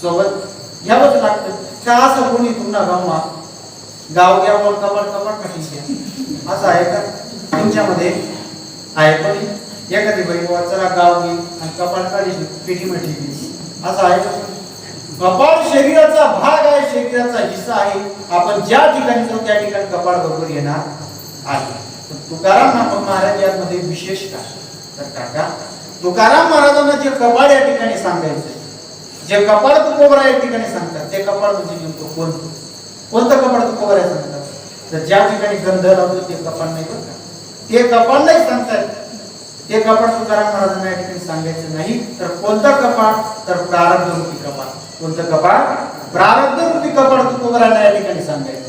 सोबत घ्यावंच लागतं का असं कोणी पुन्हा गाव घ्या बोल कपाळ कठी असं आहे का तुमच्यामध्ये आहे पण एखादी बाई चला गाव घे आणि कपाळ काढी पेटी मिठी असं आहे का कपाळ शरीराचा भाग आहे शरीराचा हिस्सा आहे आपण ज्या ठिकाणी जाऊ त्या ठिकाणी कपाळ बरोबर येणार आहे तुकाराम महाराज यामध्ये विशेष काय तर काका तुकाराम महाराजांना जे कपाळ या ठिकाणी सांगायचं जे कपाळ तुकोबरा या ठिकाणी सांगतात ते कपाळ म्हणजे नेमकं कोणतं कपाळ तुकोबरा सांगतात तर ज्या ठिकाणी गंध लावतो ते कपाळ नाही बरं का ते कपाळ नाही सांगतात ते कपाळ तुकाराम महाराजांना या ठिकाणी सांगायचं नाही तर कोणतं कपाळ तर प्रारब्ध रूपी कपाळ कोणतं कपाळ प्रारब्ध रूपी कपाळ तुकोबरांना या ठिकाणी सांगायचं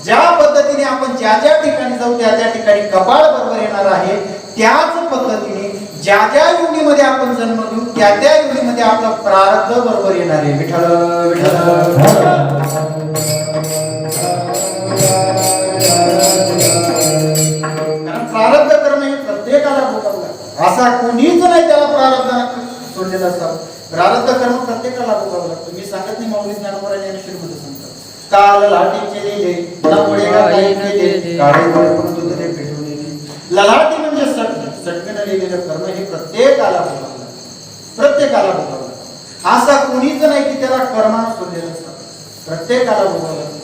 ज्या पद्धतीने आपण ज्या ज्या ठिकाणी जाऊ त्या त्या ठिकाणी कपाळ बरोबर येणार आहे त्याच पद्धतीने ज्या ज्या योनीमध्ये आपण जन्म घेऊ त्या त्या योनीमध्ये आपला प्रारब्ध बरोबर येणार आहे विठ्ठल कारण प्रारब्ध कर्म हे प्रत्येकाला भोगावं लागतं असा कोणीच नाही त्याला प्रारब्ध सोडलेला असावं प्रारब्ध कर्म प्रत्येकाला भोगावं लागतं मी सांगत नाही माऊली ज्ञानोबा ज्ञानेश्वरीमध्ये सांगतात काल लाटीचे दिले नमुळे काळे परंतु तरी भेटून ललाटी म्हणजे सटकन लिहिलेलं कर्म हे प्रत्येकाला भोगावं असा कोणीच नाही की त्याला कर्मानं सोडलेलं असतं प्रत्येकाला भोगावं लागतं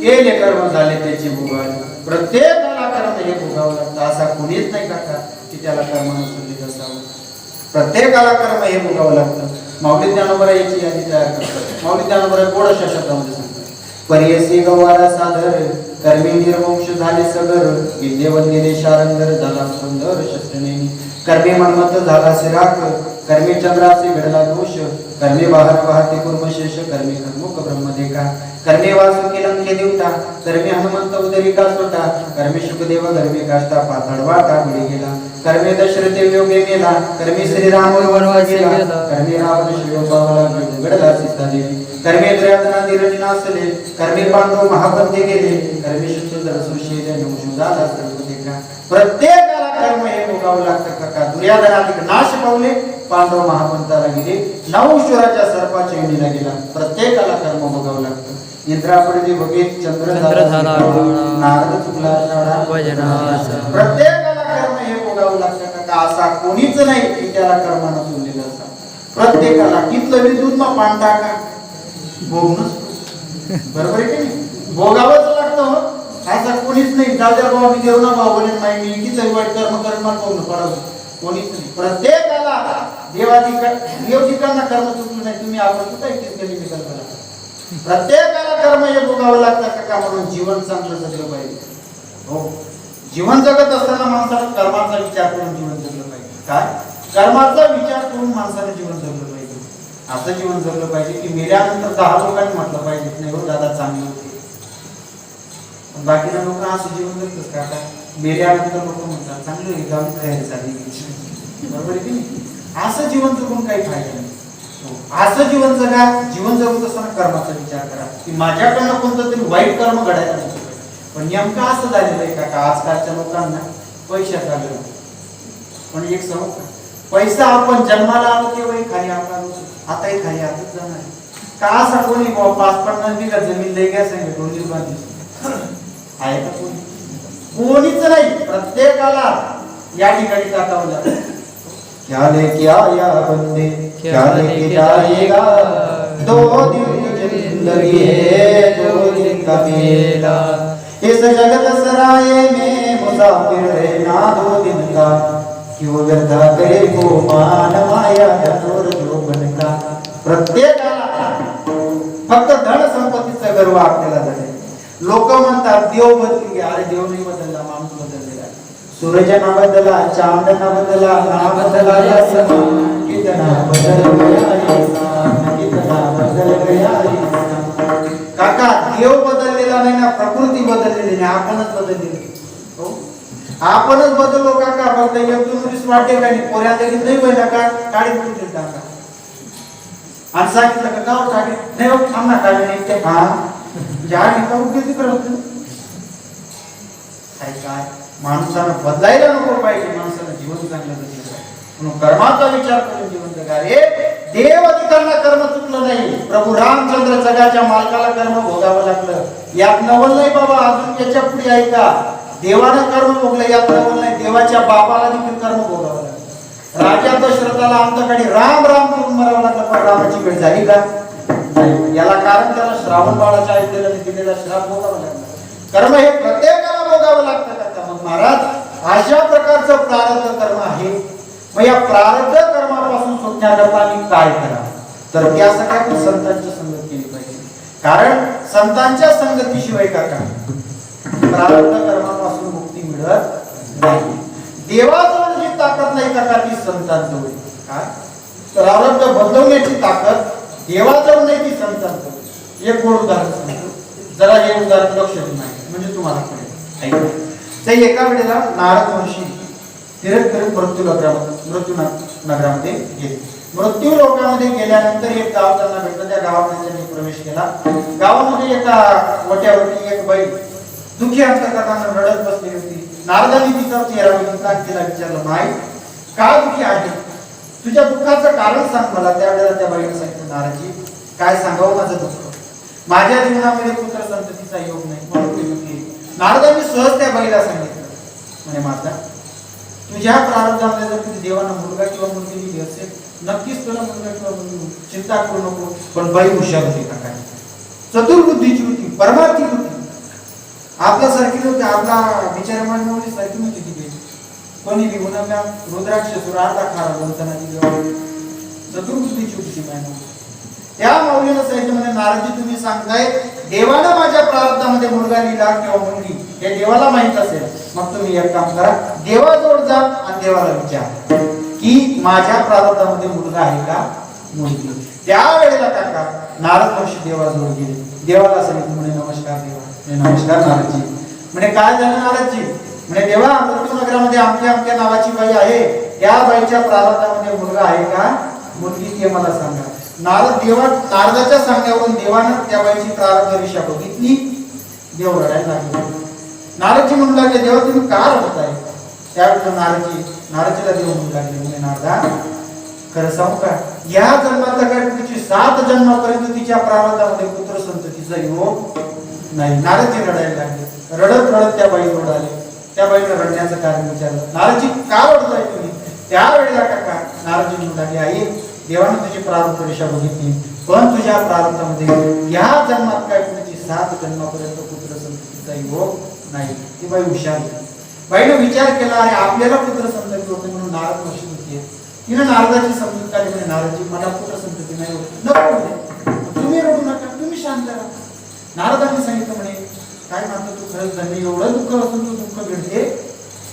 केले कर्म झाले त्याचे भोगावे. प्रत्येकाला कर्म हे भोगावं लागतं. असा कुणीच नाही काका की त्याला कर्म नसून दिलं असावं. प्रत्येकाला कर्म हे भोगावं लागतं. माऊली ज्ञानोबा याची यादी तयार करतात. माऊली ज्ञानोबा थोड्याशा शब्दामध्ये सांगतात. परियसी गवारा सादर कर्मी निर्वंश झाले सगर विद्ये वंदिले शारंगर झाला सुंदर शस्त्रनेमी कर्मी मनमत झाला सिराक कर्मी चंद्राचे घडला दोष कर्मी वाहन वाहते कुर्मशेष कर्मी कर्मुक ब्रह्मदेका कर्मी वासुकी लंके देवता कर्मी हनुमंत उदरी का सोटा कर्मी शुकदेव कर्मी काष्टा पाताळ वाटा बुडी गेला कर्मी दशरथे योगे मेला कर्मी श्रीराम वनवासी गेला कर्मी रावण शिव पावला घडला सीता देवी कर्मी दुर्योधना धीरज नासले कर्मी पांडव महापंथे गेले कर्मी शुद्ध सुशील नवशुदाला सर्वदेका प्रत्येकाला कर्म हे भोगावं लागतं काका. दुर्योधनाधिक नाश पावले पांडव महापंथाला गेले नवशुराच्या सर्पाच्या योनीला गेला. प्रत्येकाला कर्म भोगावं लागतं. इंद्रा पडली बघे चंद्र झाला नारद चुकला शाळा भजनाचा. प्रत्येकाला कर्म हे भोगावं लागतं काका. असा कोणीच नाही की त्याला कर्म नसून दिलं असा. प्रत्येकाला कितलं विद्युत मग पांढरा का भोग नसतो. बरोबर आहे की नाही? भोगावंच लागतं हो. असं कोणीच नाही दादा बाबा मी देव ना बाबा बोलेन नाही मी किती वाईट कर्म कर्म पाहून पडावं कोणीच नाही. प्रत्येकाला देव ठिकाणा कर्म चुकलं नाही. तुम्ही आपण कुठे केली मी कल्पना प्रत्येकाला कर्म हे भोगावं लागतं का म्हणून जीवन चांगलं जगलं पाहिजे. हो जीवन जगत असताना माणसाला कर्माचा विचार करून जीवन जगलं पाहिजे. काय कर्माचा विचार करून माणसाने जीवन जगलं पाहिजे. असं जीवन जगलं पाहिजे की मेल्यानंतर 10 लोकांनी म्हटलं पाहिजे नाही हो दादा चांगलं होते. बाकीना लोक असं जीवन जगतच का आता मेल्यानंतर लोक म्हणतात चांगलं गाव तयारी झाली. बरोबर आहे की नाही? असं जीवन जगून काही फायदा नाही. असं जीवन जगा. जीवन जगत असताना कर्माचा विचार करा की माझ्याकडनं कोणतं तरी वाईट कर्म घडायला नको. पण नेमकं असं झालेलं आहे का आजकालच्या लोकांना पैशाचा आलेला. पण एक सांगू का पैसा आपण जन्माला आलो तेव्हाही खाली आपण आलो आताही खाली आताच जाणार का. असा कोणी 5-50 बिघा जमीन लई घ्या सांगे डोली बांधली आहे का कोणी? कोणीच नाही. प्रत्येकाला या ठिकाणी टाकावं लागतं. क्या लेके आया बंदे क्या लेके जाएगा 2 दिन की जिंदगी है 2 दिन का मेला इस जगत सराय में मुसाफिर रहना 2 दिन का क्यों व्यर्था करे को मान माया धनोर जोबन का. प्रत्येकाला फक्त धन संपत्तीचा गर्व आपल्याला झाले. लोक म्हणतात देव बदली अरे देव नाही बदलला माणूस बदललेला. सूरज ना बदला चांद ना बदला ना बदला कितना बदल गया इंसान कितना बदल गया इंसान. काका देव बदललेला नाही ना प्रकृती बदललेली नाही आपणच बदललेली. हो आपणच बदललो काका. फक्त एक वाटे काही पोऱ्या तरी नाही व्हायला का काढी पडून टाका आणि सांगितलं का गाव टाके नाही थांब ना काढे नाही ते हा ज्या ठिकाणी उपयोगी करत काय माणसानं बदलायला नको पाहिजे. माणसानं जीवन चांगलं जगलं पाहिजे म्हणून कर्माचा विचार करून जीवन जगा. रे देव अधिकांना कर्म चुकलं नाही. प्रभू रामचंद्र जगाच्या मालकाला कर्म भोगावं लागलं. यात नवल नाही बाबा. अजून याच्या पुढे आहे का देवानं कर्म भोगलं यात नवल नाही. देवाच्या बापाला देखील कर्म भोगावं लागलं. राजा दशरथाला अंतकाळी राम राम करून मरावं लागलं. पण रामाची वेळ झाली का याला कारण त्याला श्रावण बाळाच्या ऐकलेला दिलेला श्राप भोगावा लागला. कर्म हे प्रत्येकाला भोगावं लागतं का. मग महाराज अशा प्रकारचं प्रारब्ध कर्म आहे. मग या प्रारब्ध कर्मापासून सुटण्याकरता मी काय करावं तर त्यासाठी आपण संतांची संगत केली पाहिजे. कारण संतांच्या संगतीशिवाय काका प्रारब्ध कर्मापासून मुक्ती मिळत नाही. देवाजवळ जी ताकद नाही काका ती संतांजवळ. काय प्रारब्ध बदलवण्याची ताकद देवाजवळ नाही ती संतांजवळ. एक गोड उदाहरण सांगतो जरा हे उदाहरण लक्ष देऊ नाही म्हणजे तुम्हाला कळेल. ते एका वेळेला नारद महर्षी तीर्थ करून मृत्यू नगरामध्ये गेले. मृत्यू लोकांमध्ये गेल्यानंतर एक गाव त्यांना भेटलं. त्या गावामध्ये त्यांनी प्रवेश केला. गावामध्ये एका वट्यावरती एक बाई दुःखी अंतकरणानं रडत बसली होती. नारदांनी तिचा चेहरा बघितला आणि तिला विचारलं, माई का दुःखी आहे? तुझ्या दुःखाचं कारण सांग मला. त्यावेळेला त्या बाईने सांगितलं, नारदजी काय सांगावं माझं दुःख. माझ्या जीवनामध्ये पुत्र संततीचा योग नाही म्हणून मी दुःखी आहे. नारदांनी सहज त्या बाईला सांगितलं, म्हणे माता तुझ्या प्रारब्धामध्ये जर तुझ्या देवानं मुलगा किंवा मुलगी दिली असेल नक्कीच तुला मुलगा किंवा मुलगी, चिंता करू नको. पण बाई हुशार होती का काय, चतुर्बुद्धीची होती, परमार्थी होती. आपल्यासारखी नव्हती, आपला बिचारा मानवी सारखी नव्हती ती. कोणी विगुणाला रुद्राक्ष सुरार्धा खारा बोलताना ती चतुर्बुद्धीची होती ती मानवी. त्या माऊलीला सांगितलं, म्हणजे नारदजी तुम्ही सांगताय देवानं माझ्या प्रारब्धामध्ये मुलगा लिहिला किंवा मुलगी हे देवाला माहित असेल, मग तुम्ही एक काम करा, देवाजवळ जा आणि देवाला विचार की माझ्या प्रारब्धामध्ये मुलगा आहे का मुलगी. त्यावेळेला काका नारद महर्षी देवाजवळ गेले. देवाला सांगितलं, म्हणे नमस्कार देवा. नमस्कार नारदजी. म्हणे काय झालं नारदजी? म्हणे देवा मृत्यूनगरामध्ये आमच्या नावाची बाई आहे, त्या बाईच्या प्रारब्धामध्ये मुलगा आहे का मुलगी ते मला सांगा. नारदाच्या सांगण्यावरून देवानं त्या बाईची प्रारब्ध रेषा बघितली. देव रडायला लागले. नारदजी म्हणू लागले, देवा तुम्ही का रडताय? त्यावेळेला नारदजीला देव म्हणू लागले, म्हणे नारदा खरं सांगू का, या जन्मातला काय पुढची 7 जन्मापर्यंत तिच्या प्रारब्धामध्ये पुत्र संततीचा योग नाही. नारदजी रडायला लागले. रडत रडत त्या बाईजवळ आले. त्या बाईने रडण्याचं कारण विचारलं, नारदजी का रडताय तुम्ही? त्यावेळेला काका नारदजी म्हणू लागले, आई देवाने तुझी प्रारब्ध रेषा बघितली, पण तुझ्या प्रारब्धामध्ये या जन्मात काय पुढची 7 जन्मापर्यंत पुत्र संततीचा योग नाही. ती बाई हुशार होती. बाईने विचार केला, अरे आपल्याला पुत्र संतती होते म्हणून नारद महर्षी होती. तिने नारदाची समजूत काढली, म्हणजे नारदजी मला पुत्र संतती नाही होत, नको तुम्ही रडू नका, तुम्ही शांत राहा. नारदांनी सांगितलं, म्हणे काय म्हणतो तू, खरंच धन्य, एवढं दुःख असून तू दुःख भेटते.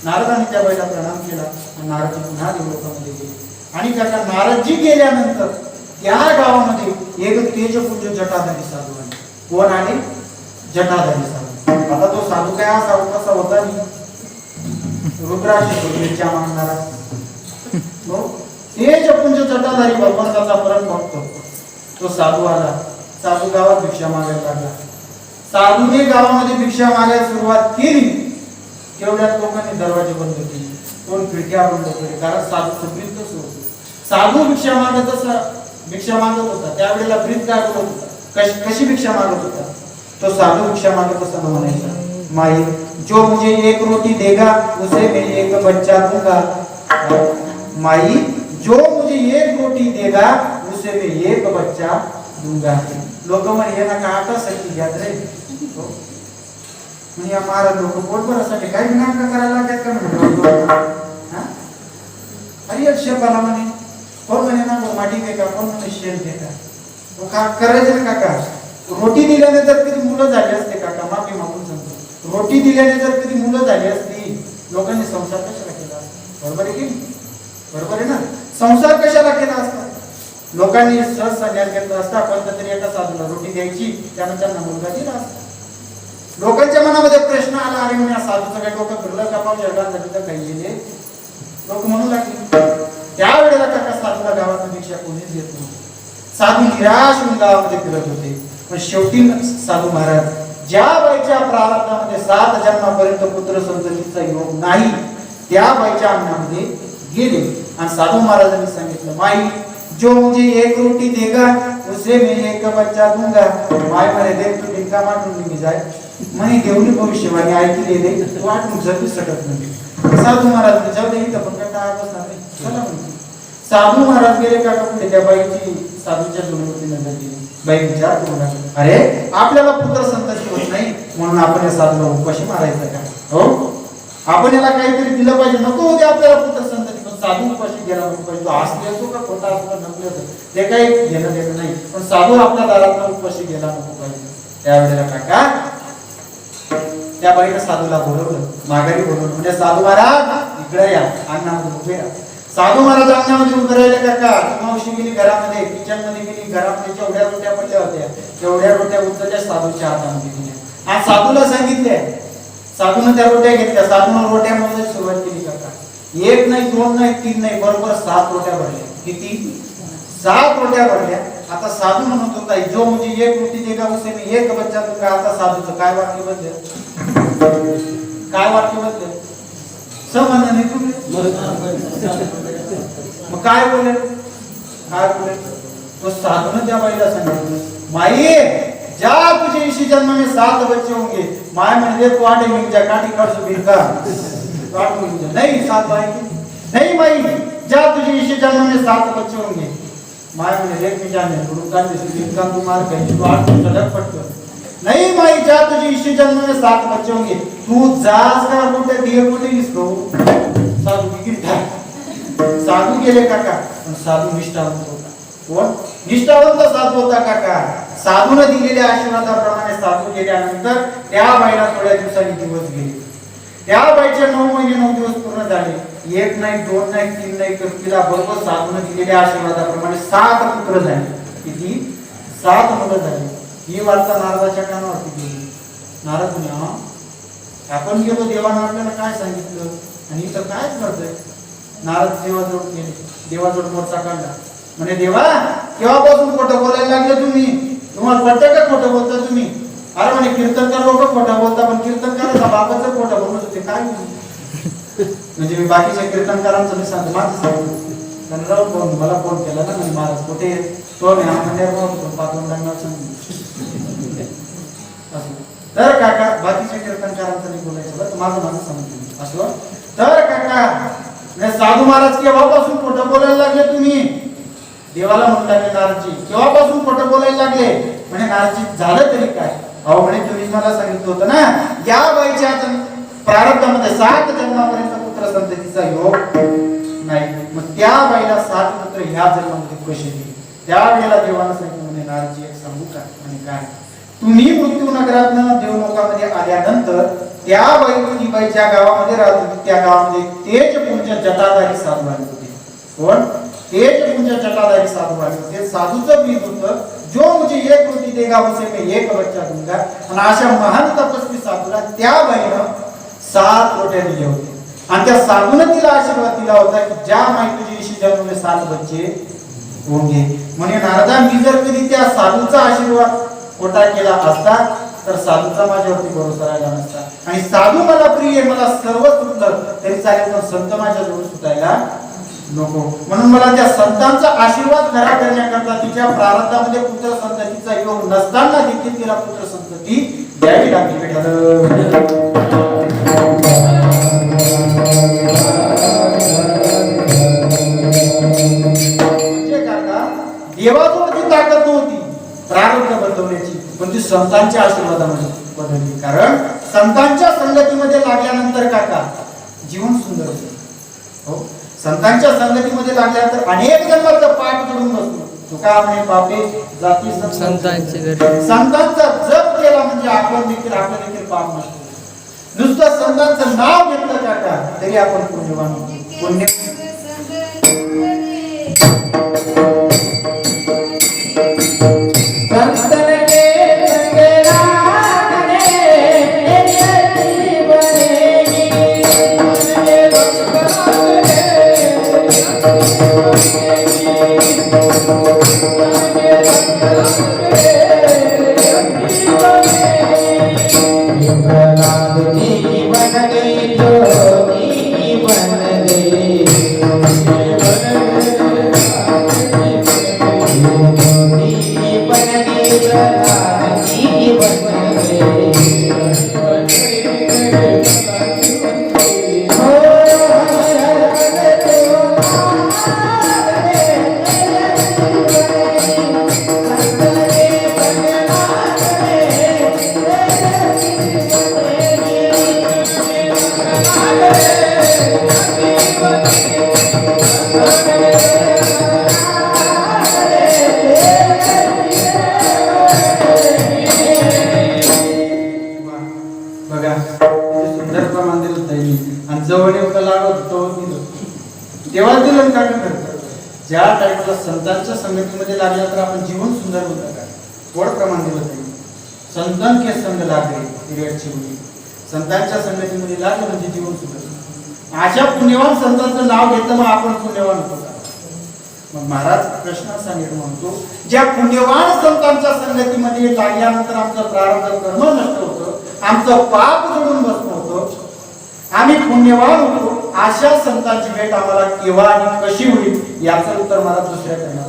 नारदांनी त्या बाईला प्रणाम केला. नारदजी पुन्हा देवलोकामध्ये गेले. आणि काका नारदजी गेल्यानंतर त्या गावामध्ये एक तेजपुंज जटाधारी साधू आले. कोण आले? जटाधारी साधू. आता तो साधू काय असा कसा होता नाही, रुद्राक्ष मिरच्या मागणारा. तेजपुंज जटाधारी भगवंताचा परम भक्त तो साधू आला. साधू गावात भिक्षा मागायला लागला. साधूने गावामध्ये भिक्षा मागायला सुरुवात केली, तेवढ्यात लोकांनी दरवाजे बंद केले, कोण खिडक्या बंद केले, कारण साधू ब्रीद कसं होतं. साधू भिक्षा मागत होता. त्यावेळेला ब्रीद काय बोलत होता, कशी भिक्षा मागत होता तो साधू भिक्षा मागत असताना म्हणायचा, माई जो मुझे 1 रोटी देगा उसे मैं 1 बच्चा दूंगा. माई जो मुझे 1 रोटी देगा उसे मैं 1 बच्चा दूंगा. लोक म्हणे ना का आटासाठी घ्यात रे. म्हणजे महाराज लोक पोटभरासाठी काही विनाका करायला लागतात का म्हणून. अरे शेपाला म्हणे कोण म्हणे ना माटी देका, कोण म्हणे शेण देका. करायचं ना काका. रोटी दिल्याने जर कधी मुलं झाली असते काका, माफी मागून सांगतो, रोटी दिल्याने जर कधी मुलं झाली असती लोकांनी संसार कशाला केला असता? बरोबर आहे की बरोबर आहे ना. संसार कशाला केला असता? लोकांनी सहज संन्यास घेतला असता, पण तरी एका साधूला रोटी द्यायची, त्यानं त्यांना मुलगा दिला असता. लोकांच्या मनामध्ये प्रश्न आला, अरे म्हणजे साधूचं काही डोकं फिरलं का पाहू जगासाठी तर काही गेले. लोक म्हणू लागले. त्यावेळेला काका साधूला गावात भिक्षा कोणीच देत नव्हतं. साधू निराश होऊन गावामध्ये फिरत होते. पण शेवटी साधू महाराज ज्या बाईच्या प्रारब्धामध्ये 7 जन्मापर्यंत पुत्र संततीचा योग नाही त्या बाईच्या अंगणामध्ये गेले आणि साधू महाराजांनी सांगितलं, माई जो मुझे 1 रोटी देगा उसे मैं 1 बच्चा दूंगा. माय म्हणे दे तू डिंका मारून निघी जाय. म्हणे देवनी भविष्यवाणी ऐकली दे तू आठवून जगू शकत नाही. साधू महाराज जाऊ दे इथं पण काय बसणार नाही, चला म्हणते. साधू महाराज गेले का कुठे त्या बाईची साधूच्या जोडीवरती नजर गेली. बाई विचार करू लागली, अरे आपल्याला पुत्र संतती होत नाही म्हणून आपण या साधूला उपाशी मारायचं का? हो आपण याला काहीतरी दिलं पाहिजे. नको होते आपल्याला पुत्र संतती, पण साधू उपाशी गेला नको पाहिजे. तो असली असो का खोटा असो का नकली असो ते काही घेणं देणं नाही, पण साधू आपल्या दारात उपाशी गेला नको पाहिजे. त्यावेळेला काका त्या बाईनं साधूला बोलवलं, माघारी बोलवलं. म्हणजे साधू महाराज इकडे या, अंगणामध्ये उभे राहा. साधू महाराज अंगणामध्ये उभे राहिले काका. मावशी गेली घरामध्ये, किचन मध्ये गेली, घरामध्ये जेवढ्या रोट्या पडल्या होत्या तेवढ्या रोट्या उचलल्या साधूच्या हातामध्ये दिल्या आणि साधूला सांगितले. साधूने त्या रोट्या घेतल्या. साधूने रोट्या मोजायला सुरुवात केली काका. 1 नाही 2 नाही 3 नाही, बरोबर 7 रोट्या भरल्या. किती? 7 रोट्या भरल्या. आता साधू म्हणत होता, जो मुझे 1 रोटी देगा उसे मैं 1 बच्चा दूंगा. आता साधूचं काय वाक्य बदल? काय वाक्य बदले संबंध नाही तुम्ही मग काय बोले तो साधून त्या बाईला सांगितलं माई ज्या तुझे इसी जन्म में 7 बच्चे होंगे माय म्हणजे तू आटे में जा काटी कर सो बिरका काट नहीं 7 भाई नहीं माई ज्या तुझे इसी जन्म में 7 बच्चे होंगे माय म्हणजे एक में जाने गुरु का जैसे बिरका तू मार कहीं तो आठ सड़क पट नहीं माई ज्या तुझे इसी जन्म में 7 बच्चे होंगे तू जास का बोलते दिए बोलते इसको साधू की साधू गेले काका पण साधू निष्ठावंत होता कोण निष्ठावंत साधू होता काका साधूने दिलेल्या आशीर्वादाप्रमाणे साधू गेल्यानंतर त्या बाईला थोड्या दिवसांनी दिवस गेले त्या बाईचे 9 महिने 9 दिवस पूर्ण झाले 1 नाही 2 नाही 3 नाही तर तिला बरोबर साधूने दिलेल्या आशीर्वादाप्रमाणे 7 पुत्र झाले किती 7 मुलं झाली ही वार्ता नारदाच्या कानावरती गेली नारद म्हणे आपण गेलो देवाने आपल्याला काय सांगितलं आणि इथं काय करतोय नारद देवाजवळ गेले देवाजवळ मोर्चा काढला म्हणे देवा केव्हापासून खोटं बोलायला लागले तुम्ही तुम्हाला पटतं का खोटं बोलता तुम्ही अरे म्हणे कीर्तनकार लोक खोटं बोलता पण कीर्तनकाराचा बाबाचं खोटं बोलत होते काय म्हणजे मी बाकीच्या कीर्तनकारांचं मी सांगतो माझं सांगतो त्यांना राहून फोन मला फोन केला ना म्हणजे महाराज कुठे तो मी आपण पातोंडांना सांगितलं तर काका बाकीच्या कीर्तनकारांचं नाही बोलायचं बरं माझं समजलं असं तर काका साधू महाराज केव्हापासून खोटं बोलायला लागले तुम्ही देवाला म्हणू लागले नारदजी केव्हापासून खोटं बोलायला लागले म्हणे नारदजी झालं तरी काय अहो म्हणे तुम्ही मला सांगितलं होतं ना या बाईच्या प्रारब्धामध्ये 7 जन्मापर्यंत पुत्र संततीचा योग नाही मग त्या बाईला 7 पुत्र ह्या जन्मामध्ये कसे दिले त्यावेळेला देवाला सांगितलं म्हणे नारदजी एक सांगू का आणि काय तुम्ही मृत्यू नगरातनं देवलोकामध्ये आल्यानंतर त्या बाई ज्या गावामध्ये राहत होती त्या गावामध्ये तेज पुंज जटाधारी साधू आले होते कोण तेज पुंज जटाधारी साधू आले होते साधूचं बीज होतं जो मुझे एक रोटी देगा उसे मैं एक बच्चा दूंगा आणि अशा महान तपस्वी साधूला त्या बाईनं 7 रोट्या दिल्या होत्या आणि त्या साधूनं तिला आशीर्वाद दिला होता की ज्या माई तुझी इशी जन्म में 7 बच्चे होंगे म्हणे नारदा मी जर कधी त्या साधूचा आशीर्वाद खोटा केला असता तर साधूचा माझ्यावरती भरोसा राहिला नसता आणि साधू मला प्रिय मला सर्व सुटलं तरी चालेल पण संत माझ्याजवळ सुटायला नको म्हणून मला त्या संतांचा आशीर्वाद खरा करण्याकरता तिच्या प्रारब्धामध्ये पुत्र संततीचा योग नसताना देखील तिला पुत्र संतती द्यावी लागली म्हणजे काका देवाजवळ ती ताकद नव्हती प्रारब्ध बदलवण्याची पण ती संतांच्या आशीर्वादामध्ये बदलली कारण संतांच्या संगतीमध्ये लागल्यानंतर काका जीवन सुंदर होते हो संतांच्या संगतीमध्ये लागल्यानंतर अनेक जन्माचं पाप जोडून बसतो तुका म्हणे पापे जाती संतांचा जप केला म्हणजे आपण देखील पाप नसतो नुसतं संतांचं नाव घेतलं काका तरी आपण पुण्यवान होतो पुण्य ज्या टाइमला संतांच्या संगतीमध्ये लागला तर आपण जीवन सुंदर होतं का थोड प्रमाण दिलं पाहिजे संतान के संग लागले हिरव्याची मुली संतांच्या संगतीमध्ये लागलं म्हणजे जीवन सुंदर अशा पुण्यवान संतांचं नाव घेतलं मग आपण पुण्यवान होतो का मग महाराज प्रश्न सांगितलं म्हणतो ज्या पुण्यवान संतांच्या संगतीमध्ये लागल्यानंतर आमचं प्रारब्ध कर्म नष्ट होतं आमचं पाप जोडून बसतं आम्ही पुण्यवान होतो अशा संतांची भेट आम्हाला केव्हा आणि कशी होईल याचं उत्तर मला दुसऱ्या करणार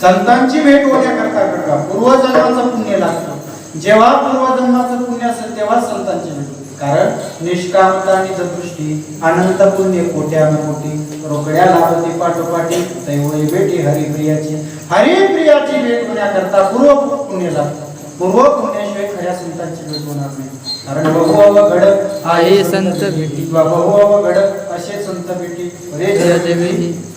संतांची भेट होण्याकरता करता पूर्वजन्माचं पुण्य लागतं. जेव्हा पूर्वजन्माचं पुण्य असेल तेव्हा संतांची भेट होते. कारण निष्कामता आणि दृष्टी अनंत पुण्य कोट्यान कोटी रोकड्या लाभते पाठोपाठी दैवई भेटी हरिप्रियाची भेट होण्याकरता पूर्व पुण्य लागतं. पूर्व पुण्याशिवाय खऱ्या संतांची भेट होणार नाही. कारण बहु घडक आहे संत भेटी बहु घडक असे संत भेटी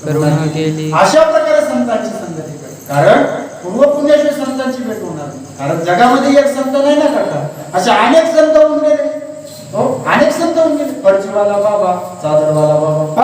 करुणा केली अशा प्रकारे संतांची संगती कर. कारण पूर्व पुण्याशिवाय संतांची भेट होणार नाही. कारण जगामध्ये एक संत नाही ना काका असे अनेक संत होऊन गेले. हो अनेक संत होऊन गेले. पर्चीवाला बाबा चादरवाला बाबा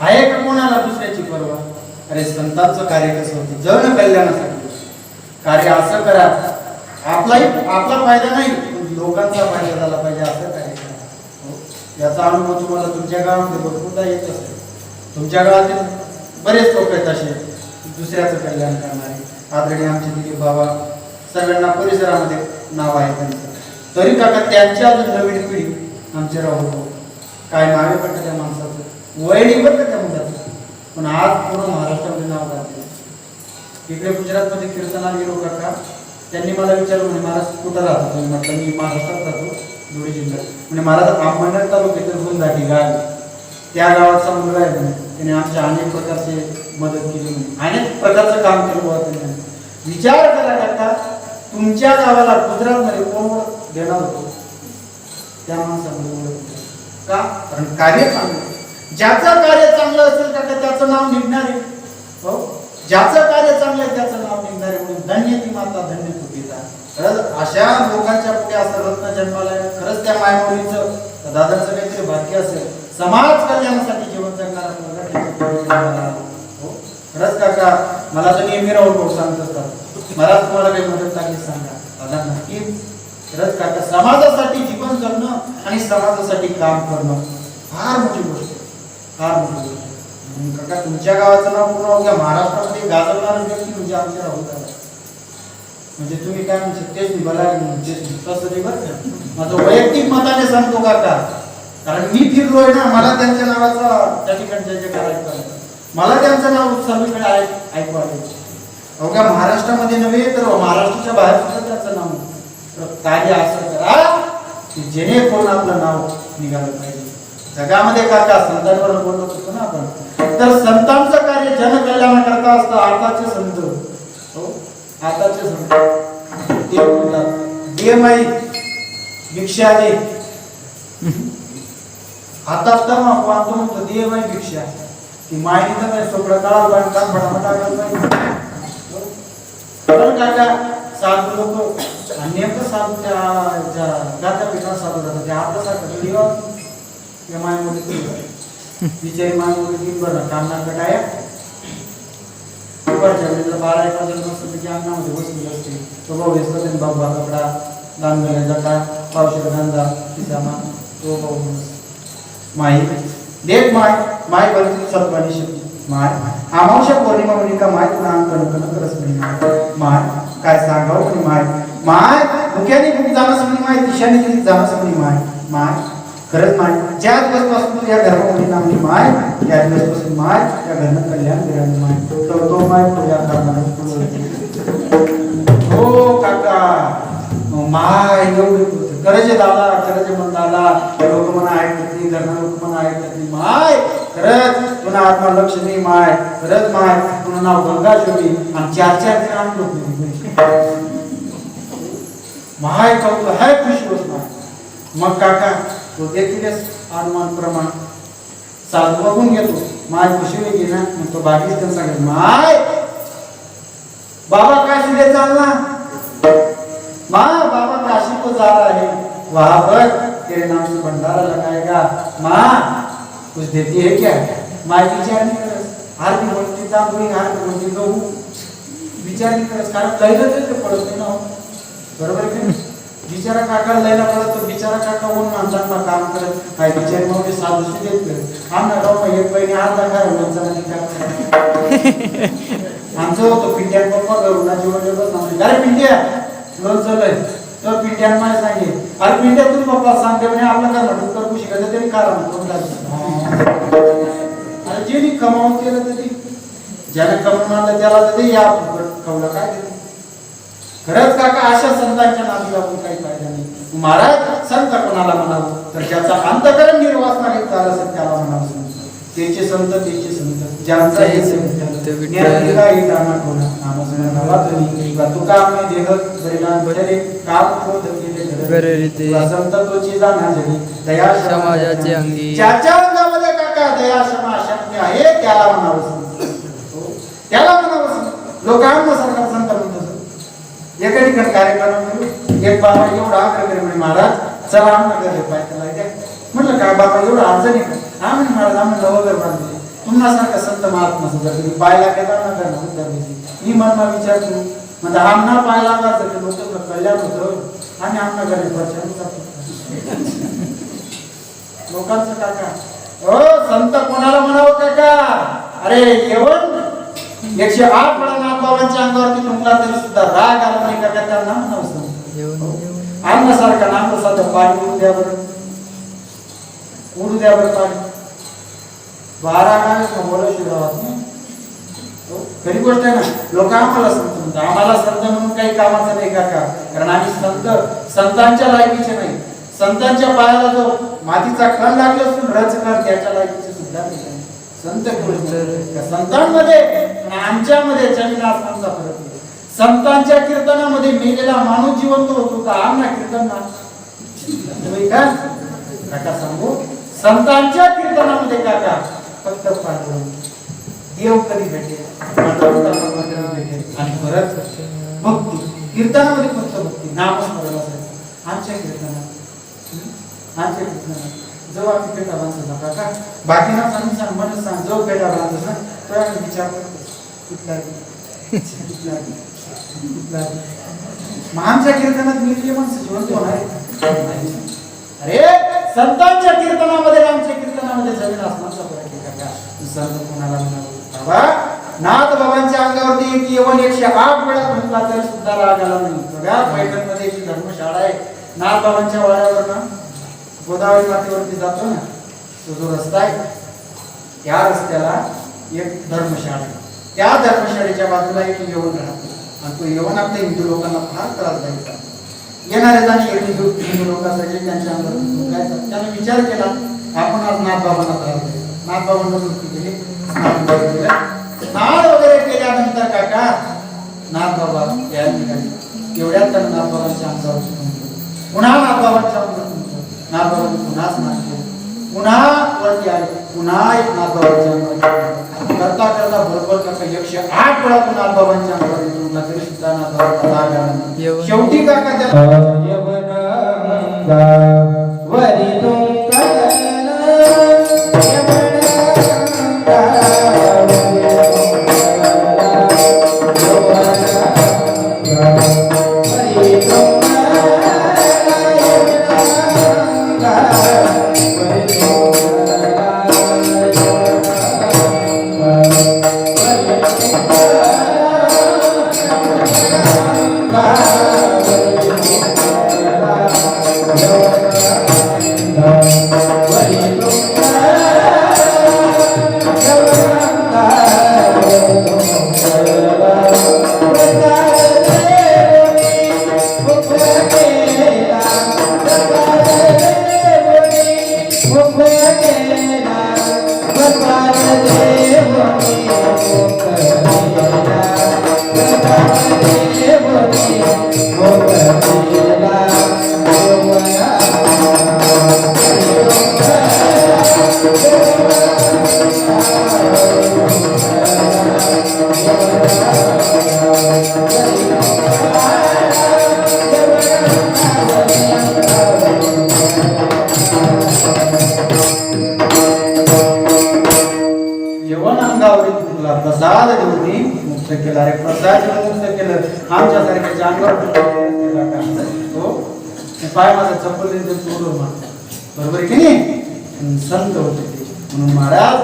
आहे का कोणाला दुसऱ्याची परवा. अरे संतांचं कार्य कसं होतं जन कल्याणासाठी कार्य असं करा आपला फायदा नाही लोकांचा फायदा झाला पाहिजे असं कार्य करा. याचा अनुभव तुम्हाला तुमच्या गावामध्ये भरपूरदा येत असेल. तुमच्या गावातील बरेच लोक आहेत असे दुसऱ्याचं कल्याण करणारे. आदरणीय आमचे दिलीप बाबा सगळ्यांना परिसरामध्ये नाव आहे त्यांचं. तरी काका त्यांची अजून नवीन पिढी आमचे राहू काय नावे पडतं त्या माणसाचं वय नाही बरं का त्या मुलाचं. पण आज पूर्ण महाराष्ट्रामध्ये नाव गाजले. इकडे गुजरातमध्ये कीर्तनाला गेलो काका त्यांनी मला विचारलं म्हणे महाराज कुठं राहतो तुम्ही. म्हटलं मी महाराष्ट्रात राहतो धुळे जिल्ह्यात. म्हणजे महाराज अहमदनगर तालुक्यातील गुंजाटी गाव त्या गावाचा मुलगा आहे म्हणे. त्याने आमच्या अनेक प्रकारचे मदत केली म्हणे अनेक प्रकारचं काम केलं बुवा त्यांनी. विचार करा काका तुमच्या गावाला गुजरातमध्ये कोण देणार होतो त्या माणसामध्ये का. कारण कार्य चांगलं ज्याचं कार्य चांगलं असेल का त्याचं नाव निघणार आहे. हो ज्याचं कार्य चांगलं आहे त्याचं नाव निघणार आहे. म्हणून धन्य ती माता धन्य तू पिता. खरंच अशा लोकांच्या पुढे असं रत्न जन्माला आहे. खरंच त्या मायमुलीचं दादाचं काहीतरी भाग्य असेल समाज कल्याणासाठी जीवन जगणारा मुलगा. हो खरंच काका मला तर नेहमी राहून सांगत असतात मला तुम्हाला काही मदत लागली सांगा. दादा नक्कीच. खरंच काका समाजासाठी जीवन जगणं आणि समाजासाठी काम करणं फार मोठी गोष्ट आहे. फार मोठी गोष्ट आहे. म्हणून काका तुमच्या गावाचं नाव पूर्ण अवघ्या महाराष्ट्रामध्ये गाजवणारं व्यक्ती म्हणजे आमचे राहुल दादा. म्हणजे तुम्ही काय म्हणू तेच मी मला तसं नाही बरं का. माझं वैयक्तिक मताने सांगतो काका कारण मी फिरलोय ना मला त्यांच्या नावाचा त्या ठिकाणी करायचं मला त्यांचं नाव सगळीकडे ऐकू आले. अवघ्या महाराष्ट्रामध्ये नव्हे तर महाराष्ट्राच्या बाहेर सुद्धा त्यांचं नाव तर कार्य असं करा की जेणेकरून आपलं नाव निघालं पाहिजे जगामध्ये. काका संतांवर बोलत होतो ना आपण तर संतांचं कार्य जनकल्याणाकरता असतं. आताचे संत हो आताचे संत ते म्हणतात दे माई भिक्षा दे. आता तर आपण म्हणतो दे माई भिक्षा ती माहिती तर नाही सगळं काळा बांधकाम फटाफट पण काका साधू लोक नेमकं साधूच्या गात्या पिठा साधू जातात ते आपलं सारखं देवा या मायमुळे विजय मायमुळे दिन बरं कामना कटाया वरच्या वेळेला 12-1 वाजल्यापासून अंगणामध्ये बसलेले असते तो भाऊ घेतला त्यांनी बाबा कपडा दान घालायला जाता पावशेर गांजा पिजामा तो भाऊ माई देख माय माय बरं सत्वानी शक्ती माय अमावस्या पौर्णिमा मुनिका माय तुला अंकन करस म्हणे माय काय सांगाव म्हणे माय माय भुक्याने भूक जाणस म्हणे माय दिशाने दिली जाणस म्हणे माय माय खरंच माय ज्या दिवसपासून या घरामध्ये नामली माय त्या दिवसपासून माय या घरनं कल्याण करायला माय तो माय तुझ्या करणार हो काका माय एवढे करायचे दादा करायचे मन दादा लोक म्हणा ऐकत नाही घरना लोक म्हणा ऐकत नाही माय खरंच पुन्हा आत्मा लक्ष नाही माय खरंच माय पुन्हा नाव गंगा शेवटी आणि 4-4 दिन आणतो माय कौतुक हाय खुशी होत नाही. मग काका तो देखीलच अनुमान प्रमाण साधू बघून घेतो माय खुशी होई ना मग तो बाकीच त्यांना सांगेल माय बाबा काय सिधे चालना माँ बाबा काशी को जा रहा है वहां पर तेरे नाम से भंडारा लगाएगा माँ कुछ देती है क्या माँ विचार नहीं करस हार की बोलती तांबड़ी हार की बोलती गहू विचार नहीं करस कारण लयला ते पडत नाही ना बरोबर की बिचारा काका लयला पडत तो बिचारा काका ऊन माणसांना काम करत काय बिचारी मग साधूशी देत कर आम ना गाव एक बहिणी अर्धा खा लोणचा नाही काय आमचं होतं पिंड्या पप्पा घरून जीवन जगत नव्हते अरे पिंड्या लोणचं लय तर पिंड्यान माय सांगे अरे पिंड्या तुम्ही पप्पा सांगते म्हणे आपलं काय म्हणतो तर खुशी करते तरी कारण अरे जे कमावून केलं तरी ज्याने कमावून आणलं त्याला तर ते या खाऊला काय देते. खरंच काका अशा संतांच्या नादी लागून काही फायदा नाही. महाराज संत कोणाला म्हणावं तर ज्याचा अंतकरण निर्वासना घेत झाला असेल त्याला म्हणावं त्याचे संत त्याचे संत ज्यांचा हे संत ज्ञानिका हे दाना कोणा नामस्मरणाला तुम्ही तुका आपले देह परिणाम बदले काम क्रोध केले संत तोची जाणा जरी दया समाजाचे अंगी ज्याच्या अंगामध्ये काका दया क्षमा शक्ती आहे त्याला म्हणावं संत त्याला म्हणावं संत. लोकांना सरकार संत म्हणतो एका ठिकाणी कार्यक्रम एक बाबा एवढा आग्रह करे म्हणे महाराज चला आमना घरी पाय त्याला द्या म्हटलं काय बाबा एवढं अडचण आहे का हा म्हणे महाराज आम्ही नवघर बांधले तुम्हाला संत महात्मा जर तुम्ही पाय लागेल ना करणार मी मनमा विचार करू म्हणजे आमना पाय लागायचं लोक कल्याण होतं आणि आमना घरी प्रचार लोकांचं काका ओ संत कोणाला म्हणावं काका अरे केवळ 108 वेळा नाथबाबांच्या अंगावरती तुंबला तरी सुद्धा राग आला नाही काका त्यांना म्हणावं संत अन्नासारखा नाम साधं पाणी उडू द्या बरं उडू द्या बरं पाणी 12 काय बोला शिरावात खरी गोष्ट आहे ना. लोक आम्हाला संत म्हणतात आम्हाला संत म्हणून काही कामाचं नाही काका कारण आम्ही संतांच्या लायकीचे नाही. संतांच्या पायाला जो मातीचा कण लागला असून रचकार त्याच्या लायकीचे सुद्धा नाही. संत संतांमध्ये आणि आमच्यामध्ये जमीन आसमानचा फरक आहे. संतांच्या कीर्तनामध्ये मेलेला माणूस जिवंत होतो का आमना कीर्तन ना काका सांगू संतांच्या कीर्तनामध्ये काका फक्त पाठवून देव कधी भेटेल आणि परत भक्ती कीर्तनामध्ये फक्त भक्ती नामस्मरण असायचं आमच्या कीर्तनात जो आम्ही पेटा बांधतो काका बाकी ना सांग मन सांग जो पेटा बांधतो ना तो आम्ही विचार करतो महानच्या कीर्तनात मिळते माणसं जिवंत होणार आहे. अरे संतांच्या कीर्तनामध्ये आमच्या कीर्तनामध्ये जमीन आसमानचा फरक आहे का? संत कोणाला म्हणावं बाबा, नाथ बाबांच्या अंगावरती एक यवन 108 वेळा म्हटला तरी सुद्धा राग आला नाही. बघा पैठण मध्ये एक धर्मशाळा आहे. नाथ बाबांच्या वाड्यावर ना गोदावरी मातेवरती जातो ना, तो जो रस्ता आहे त्या रस्त्याला एक धर्मशाळा आहे. त्या धर्मशाळेच्या बाजूला एक यवन राहतो आणि तो यवन आपल्या हिंदू लोकांना फार त्रास द्यायचा. येणारे जाणे हिंदू लोकांसाठी त्यांच्या अंगावर त्याने विचार केला आपण आज नाथ बाबांना त्रास द्यायचा. नाथ बाबांना वृत्ती केली, स्नान वगैरे केल्यानंतर काका नाथ बाबा या ठिकाणी एवढ्यात त्यांना नाथ बाबांच्या अंगावर पुन्हा नाथ बाबांच्या नाथ बाबांनी पुन्हा स्नान केलं, पुन्हा वरती आले, पुन्हा एक नाथ बाबांच्या अंगावर करता करता बरोबर काका 108 वेळा तो नाथ बाबांच्या अंगावर तुमला तरी सुद्धा नाथ बाबांचा राग आला नाही. शेवटी काका त्या प्रसाद देऊन मुक्त केला रे. प्रसाद मुक्त केलं आमच्या सारख्या जानवर हो पाय माझा चप्पल चोरलं बरोबर आहे की नाही. संत होते म्हणून महाराज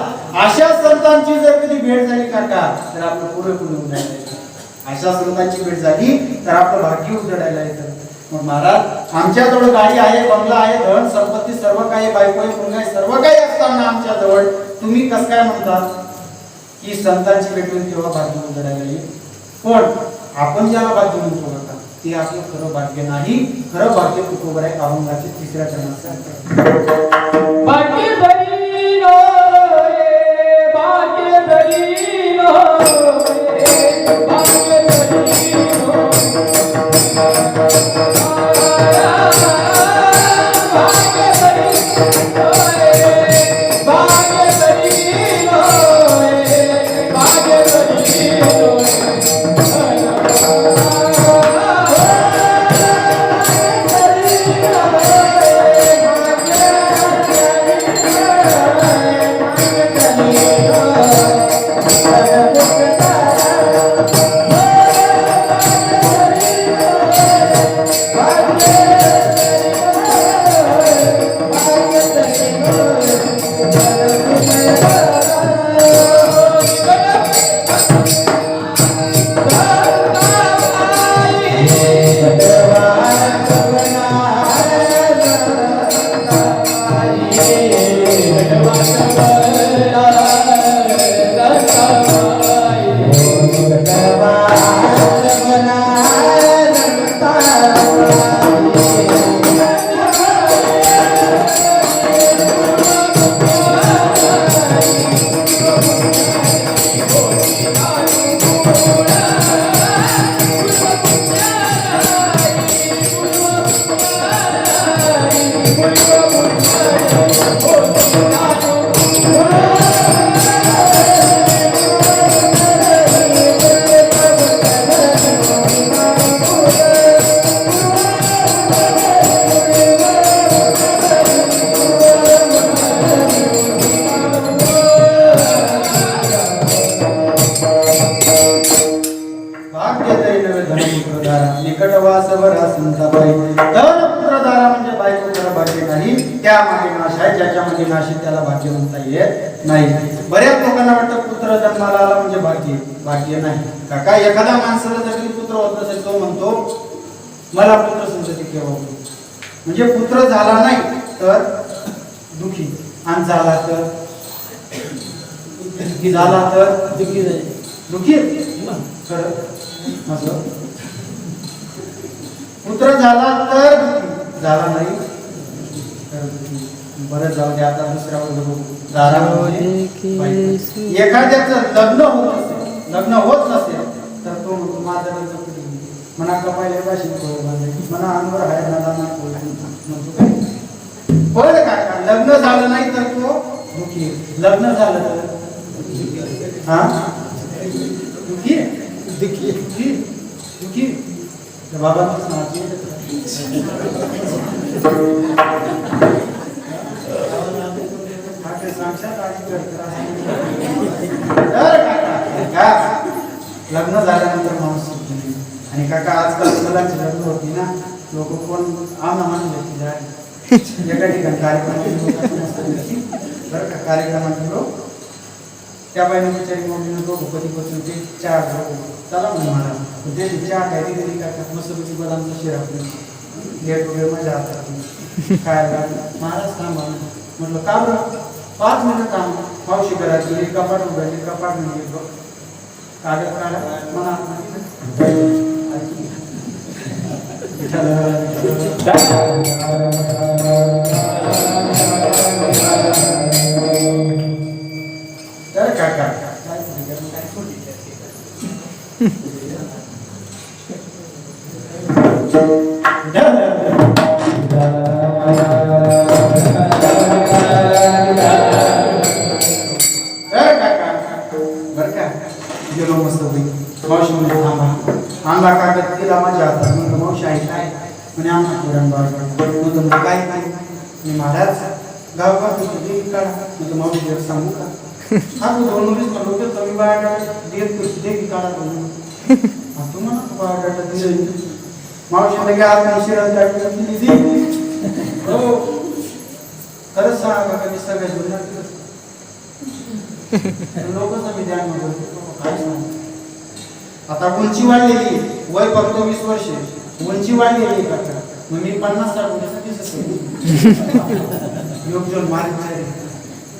अशा संतांची जर कधी भेट झाली काका तर आपलं पुरेपूर उजडायला. अशा संतांची भेट झाली तर आपलं भाग्य उजडायला येतं. मग महाराज आमच्याजवळ गाडी आहे, बंगला आहे, धन संपत्ती सर्व काही, बायको आहे, मुलगा आहे, सर्व काही असताना आमच्या जवळ तुम्ही कसं काय म्हणता की संतांची भेट होईल तेव्हा भाग्य उजडायला येईल. पण आपण ज्याला भाग्य म्हणतो का ते आपलं खरं भाग्य नाही. खरं भाग्य तुकोबर आहे. अभंगाचे 3ऱ्या चरणात सांगतात भाग्य धरी नो रे, भाग्य धरी नो रे, भाग्य धरी नो भाग्य तरी नवे धनपुत्रधारा निकटवास बरा संताबाई. धनपुत्रधारा म्हणजे बायको खरं भाग्य नाही, त्यामध्ये नाश आहे, ज्याच्यामध्ये नाश आहे त्याला भाग्य म्हणता येत नाही. बऱ्याच लोकांना वाटतं पुत्र जन्माला आला म्हणजे भाग्य. भाग्य नाही काका. एखादा माणसाला जर पुत्र होत नसेल तो म्हणतो मला पुत्र संतती केव्हा होईल. म्हणजे पुत्र झाला नाही तर दुखी, आणि झाला तर दुखी खरं असं. पुत्र झाला तर दुखी, झाला नाही तर दुखी. बरं जाऊ दे, आता दुसऱ्यावर बघू. एखाद्याचं लग्न होत नसेल तर तो म्हणतो माझं लग्न कुठे म्हणा कपायला भाषण म्हणा अंगावर आहे ना म्हणतो काय बरं का. लग्न झालं नाही तर तो दुखी, लग्न झालं तर हा दुखी दुखी दुखी दुखी. बाबांचं लग्न झाल्यानंतर माणूस. आणि काका आजकाल मुलांची लग्न होती ना, लोक कोण आम्हाला म्हणून एका ठिकाणी कार्यक्रम बरं का. कार्यक्रमात गेलो त्या बाईने बिचारी मम्मीनं तो भूपती बसून ते चहा चला म्हणून मला ते चहा काय दिली काका मस्तपैकी बदामचा शिरा लेट वगैरे माझ्या हातात खायला. महाराज थांबा म्हटलं का बरं. 5 मिनिटं काम मावशी घरात गेली, कपाट उघडली, कपाट म्हणजे बघ कागद काढा म्हणा तर काका गेलो मस्त मावशी म्हणजे थांबा आणला कागद तिला माझ्या हातात. म्हणतो मावशी आहे काय म्हणे आम्हाला पुरण बाळ काय काय मी महाराज गावगाव दे काढा म्हणजे मावशी सांगू का हा तू 2 मुलीच म्हणलो तर कमी बायोडाटा देत दे काढा तुम्हाला बायोडाटा दिलं मावशी लगे आज नाही शिरायला दिली हो खरंच सांगा का मी सगळ्या जुन्नर लोकच मी ध्यान म्हणतो. आता उंची वाढलेली वय फक्त 20 वर्ष उंची वाढलेली काका. मग मी 50-60 वर्षाचा योगजोन मारे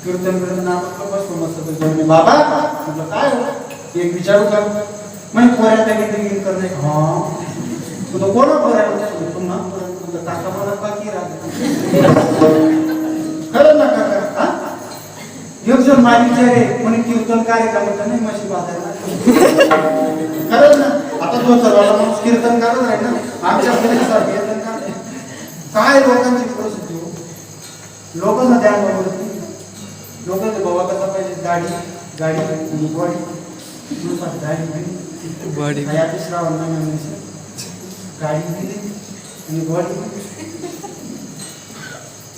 कीर्तन कीर्तन आपण बसतो मस्त बाबा म्हटलं काय हो एक विचारू का म्हणजे पोऱ्या तरी करणे हा तुझं कोणा पोऱ्या पुन्हा टाका मला बाकी राहते खरंच ना काका. हा योगजोन मालिक रे म्हणे कीर्तन कार्यक्रम नाही मशी बाजायला खरंच ना. आता तो सर्वाला माणूस कीर्तन करत आहे ना आमच्या कीर्तन काय लोकांची परिस्थिती हो. लोकांना ध्यान बघत लोकांचे बाबा कसा पाहिजे गाडी गाडी आणि बॉडी गाडी श्रावण महिन्यामध्ये गाडी आणि बॉडी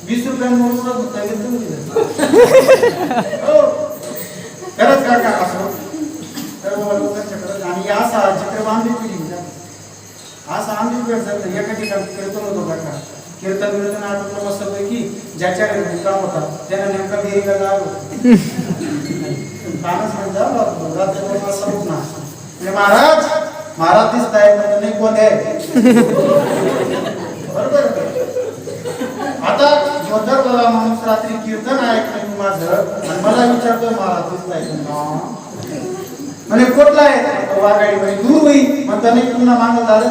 20 रुपयांवर होता खरंच काका असं तर लोकांच्याकडे. आणि असा जिकडे आंबी पिढी असं आंबी पेठ झालं एका ठिकाणी कीर्तन होतो काका. कीर्तन आठवलं मस्त पैकी ज्याच्याकडे काम होता त्याला नेमका बेरीला जावं कानच म्हणजे महाराज महाराज दिसत आहे नाही कोण आहे बरोबर. आता जोधर बघा माणूस रात्री कीर्तन ऐकलं माझं आणि मला विचारतोय महाराज दिसत आहे म्हणजे कुठला आहे वाघाडी म्हणजे दूर होईल म्हणता नाही पुन्हा मागं झालं.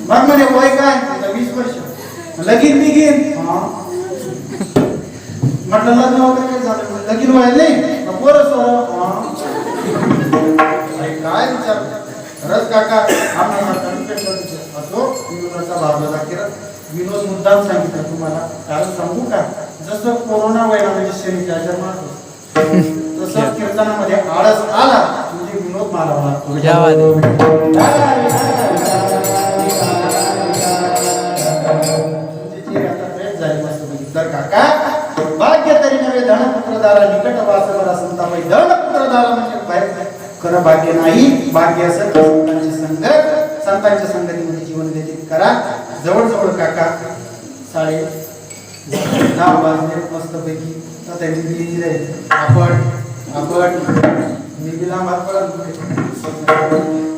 मग म्हणे वय काय 20 वर्ष लगीन बिगीन म्हटलं लग्न वगैरे काय झालं लगीन व्हायला नाही पोरच काय विचार खरंच काका असो विनोदाचा भाग झाला विनोद मुद्दाम सांगितलं तुम्हाला कारण सांगू का जसं कोरोना व्हायला म्हणजे शरीर आजार मारतो तसं कीर्तनामध्ये आळस आला म्हणजे विनोद मारावा लागतो. तर काका भाग्य तरी नव्हे धनपुत्रदारा निकट वासवरा संताबाई. धनपुत्रदारा म्हणजे बाहेर खरं भाग्य नाही. भाग्य असेल तर संतांच्या संगतीमध्ये जीवन व्यतीत करा. जवळजवळ काका 9:30 वाजले मस्तपैकी. आता आपण मी लांब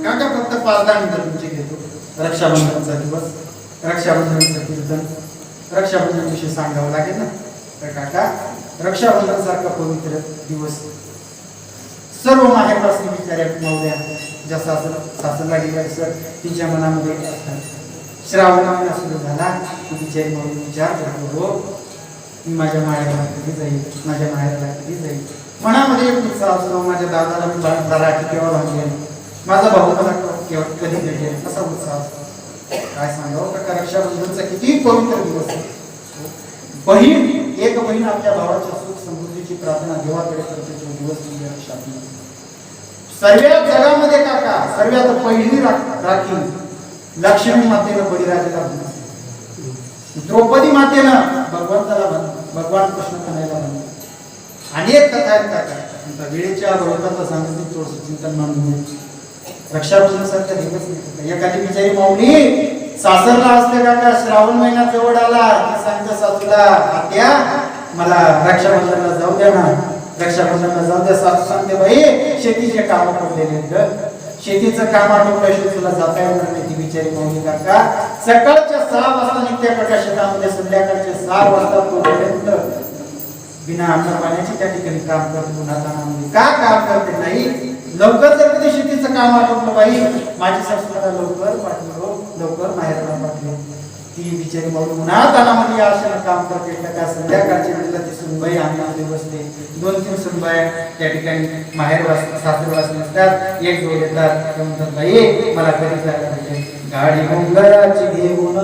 काका फक्त 5-10 मिनिटं तुमचे घेतो. रक्षाबंधनचा दिवस, रक्षाबंधनचं कीर्तन, रक्षाबंधन विषयी सांगावं लागेल ना. तर काका रक्षाबंधन सारखा पवित्र दिवस सर्व माहेरवासी बिचाऱ्या नवऱ्या ज्या सासरला गेल्या सर तिच्या मनामध्ये श्रावण महिना सुरू झाला की बिचारी म्हणून विचार करतो हो मी माझ्या माहेरला कधी जाईल, माझ्या माहेरला कधी जाईल. मनामध्ये एक उत्साह असतो. माझ्या दादाला मी राखी केव्हा बांधेल, माझा भाऊ मला केव्हा कधी भेटेल असा उत्साह असतो. काय सांगावं काका रक्षाबंधनचा किती पवित्र दिवस आहे. एक बहीण आपल्या भावाच्या सुख समृद्धीची प्रार्थना देवाकडे करते तो दिवस म्हणजे रक्षाबंधन. सर्वात जगामध्ये काका सर्वात पहिली राखी लक्ष्मी मातेनं बळीराजाला बांधली, द्रौपदी मातेनं भगवान कृष्ण कन्हैयाला बांधली. अनेक कथा आहेत काका. वेळेच्या बरोबर सांगितलं थोडंसं चिंतन मानून रक्षाबंधन सारखा दिवस नाही. एखादी बिचारी माऊली सासरला असते काका श्रावण महिना जवळ आला की सांगते सासूला आत्या मला रक्षाबंधनला जाऊ द्या ना, रक्षाबंधनला जाऊ द्या. सासू सांगते बाई शेतीचे काम पडलेले आहेत, शेतीचं काम आटोपल्याशिवाय तुला जाता येणार नाही. ती बिचारी माऊली काका सकाळच्या 6 वाजता निघत्या काका शेतामध्ये, संध्याकाळच्या 6 वाजता तोपर्यंत बिना अन्न पाण्याची त्या ठिकाणी काम करतो. उन्हातानामध्ये का काम करते नाही. लवकर जर कधी शेतीचं काम आटोपलं बाई माझी सासूला लवकर पाठवलो, लवकर माहेरला पाठवलो. ती बिचारी माऊली उन्हातानामध्ये या अशानं काम करते का. संध्याकाळच्या वेळेला ती सुनबाई अंगणामध्ये बसते. 2-3 सुनबाई त्या ठिकाणी सासरवासी नसतात, एक जोड येतात. ते म्हणतात बाई मला कधी जायला पाहिजे. गाडी घोंगराची घेऊन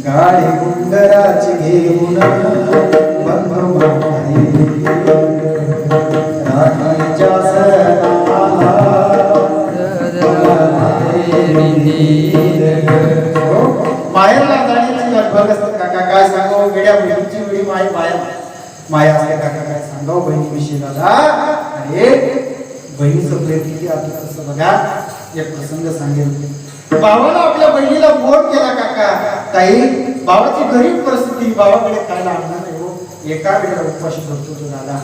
गाडी गुंगराची घेऊन माहेरला जाण्याची लगबग असते काका. काय सांगावं वेड्या बहिणीची वेळी माया असते काका. काय सांगावं बहिणीविषयी दादा. अरे बहिणीचं प्रेम किती असतं तसं बघा. एक प्रसंग सांगेल. भावाला आपल्या बहिणीला फोन केला काका. ताई भावाची गरीब परिस्थिती, भावाकडे खायला आणणार नाही हो, एका वेळेला उपाशी करतो तो दादा.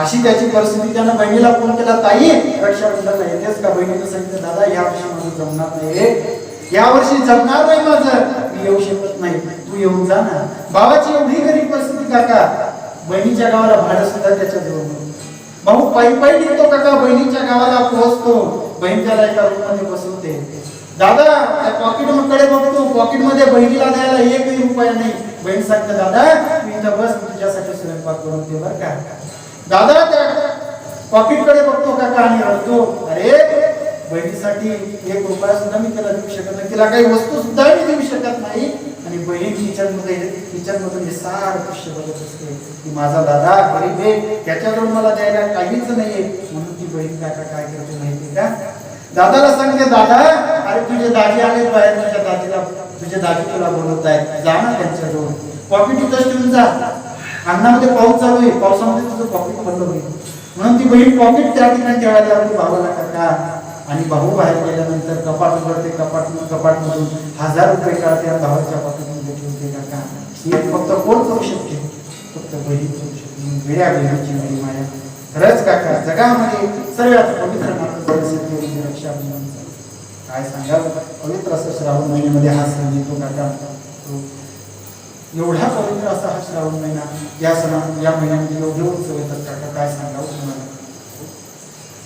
अशी त्याची परिस्थिती. त्यानं बहिणीला फोन केला ताई रक्षाबंधनला येतेस का. बहिणीनं सांगितलं दादा या वर्षी माझं जमणार नाही, या वर्षी जमणार नाही माझं, मी येऊ शकत नाही, तू येऊन जा ना. भावाची एवढी गरीब परिस्थिती काका. बहिणीच्या गावाला भाडं सुद्धा त्याच्याजवळ. भाऊ पायी निघतो काका, बहिणीच्या गावाला पोहोचतो. बहीण त्याला एका रूममध्ये बसवते. दादा त्या पॉकेटकडे बघतो, पॉकेटमध्ये बहिणीला द्यायला 1 रुपया नाही. बहीण सांगते दादा मी इथं बस तुझ्यासाठी स्वयंपाक करून दे बरं का. दादा त्या पॉकेटकडे बघतो काका आणि रडतो. अरे बहिणीसाठी 1 रुपया सुद्धा मी त्याला देऊ शकत नाही, तिला काही वस्तू सुद्धा मी देऊ शकत नाही. आणि बहीण किचनमधून सार दृश्य बघत असते की माझा दादा गरीब आहे, त्याच्याजवळ मला द्यायला काहीच नाहीये. म्हणून ती बहीण काका काय करते माहिती का. दादाला सांगते दादा अरे तुझे दाजी आले बाहेर, तुझे दाजी तुला बोलत आहेत, जा ना त्यांच्याजवळ. पॉकेट इथंच ठेवून जा, अंगणामध्ये पाऊस चालू आहे, पावसामध्ये तुझं पॉकेट बंद होईल. म्हणून ती बहीण पॉकेट त्या ठिकाणी ठेवायला लागली भावाला काका. आणि भाऊ बाहेर गेल्यानंतर कपाट उघडते, कपाटमधून 1000 रुपये काढते आणि भावाच्या पॉकेटमध्ये ठेवते काका. हे फक्त कोण करू शकते, फक्त बहीण करू शकते. वेड्या बहिणीची वेळी माया. खरंच काका जगामध्ये सर्वात पवित्र नातं रक्षाबंधन. काय सांगावं पवित्र असं श्रावण महिन्यामध्ये हा सण येतो काका. एवढा पवित्र असा हा श्रावण महिना, या महिन्यामध्ये एवढे उत्सव येतात काका. काय सांगावं तुम्हाला.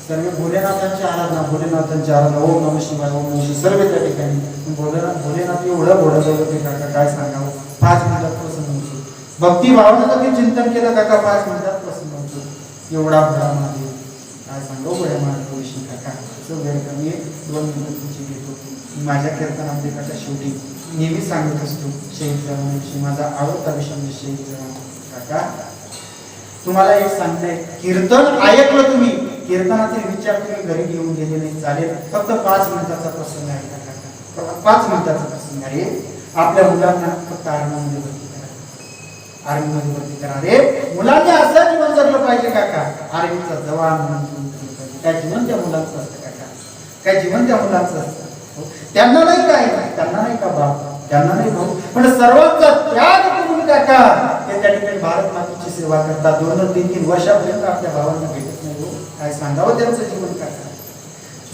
सर्व भोलेनाथांची आराधना, भोलेनाथांची आराधना, ओम नमः शिवाय, ओम नमः शिवाय, सर्व त्या ठिकाणी. भोलेनाथ एवढं बोलत होते काका, काय सांगावं. 5 मिनिटात प्रसन्न होतो. भक्तिभावानं जर चिंतन केलं काका 5 मिनिटात प्रसन्न होतो. एवढा भरा महादेव, काय सांगावं बड्या महादेवाविषयी काका. असं वेळ कमी 2 मिनिटं तुमची घेतो. माझ्या कीर्तनामध्ये काका शेवटी नेहमी सांगत असतो शहीद जवानांविषयी. माझा आवडता विषय म्हणजे शहीद जवान काका. तुम्हाला एक सांगते, कीर्तन ऐकलं तुम्ही, कीर्तनाचे विचार तुम्ही घरी घेऊन गेले नाही चालेल. फक्त 5 मिनिटाचा प्रसंग आहे काका, 5 मिनिटाचा प्रसंग आहे. आपल्या मुलांना फक्त आर्मीमध्ये भरती करा, आर्मीमध्ये भरती करा. रे मुलांनी असं जीवन जगलं पाहिजे काका. आर्मीचा जवान म्हणून जीवन जगलं पाहिजे. काय जीवन त्या मुलांचं असतं काका, काय जीवन त्या मुलांचं असतं. त्यांना नाही काय, त्यांना नाही का बाप, त्यांना नाही भाऊ, पण सर्वांचा त्याग करून काका ते त्या ठिकाणी भारत मातेची सेवा करतात. 2-3 वर्षापर्यंत आपल्या भावांना भेटत नाही हो. काय सांगावं त्यांचं जीवन काका.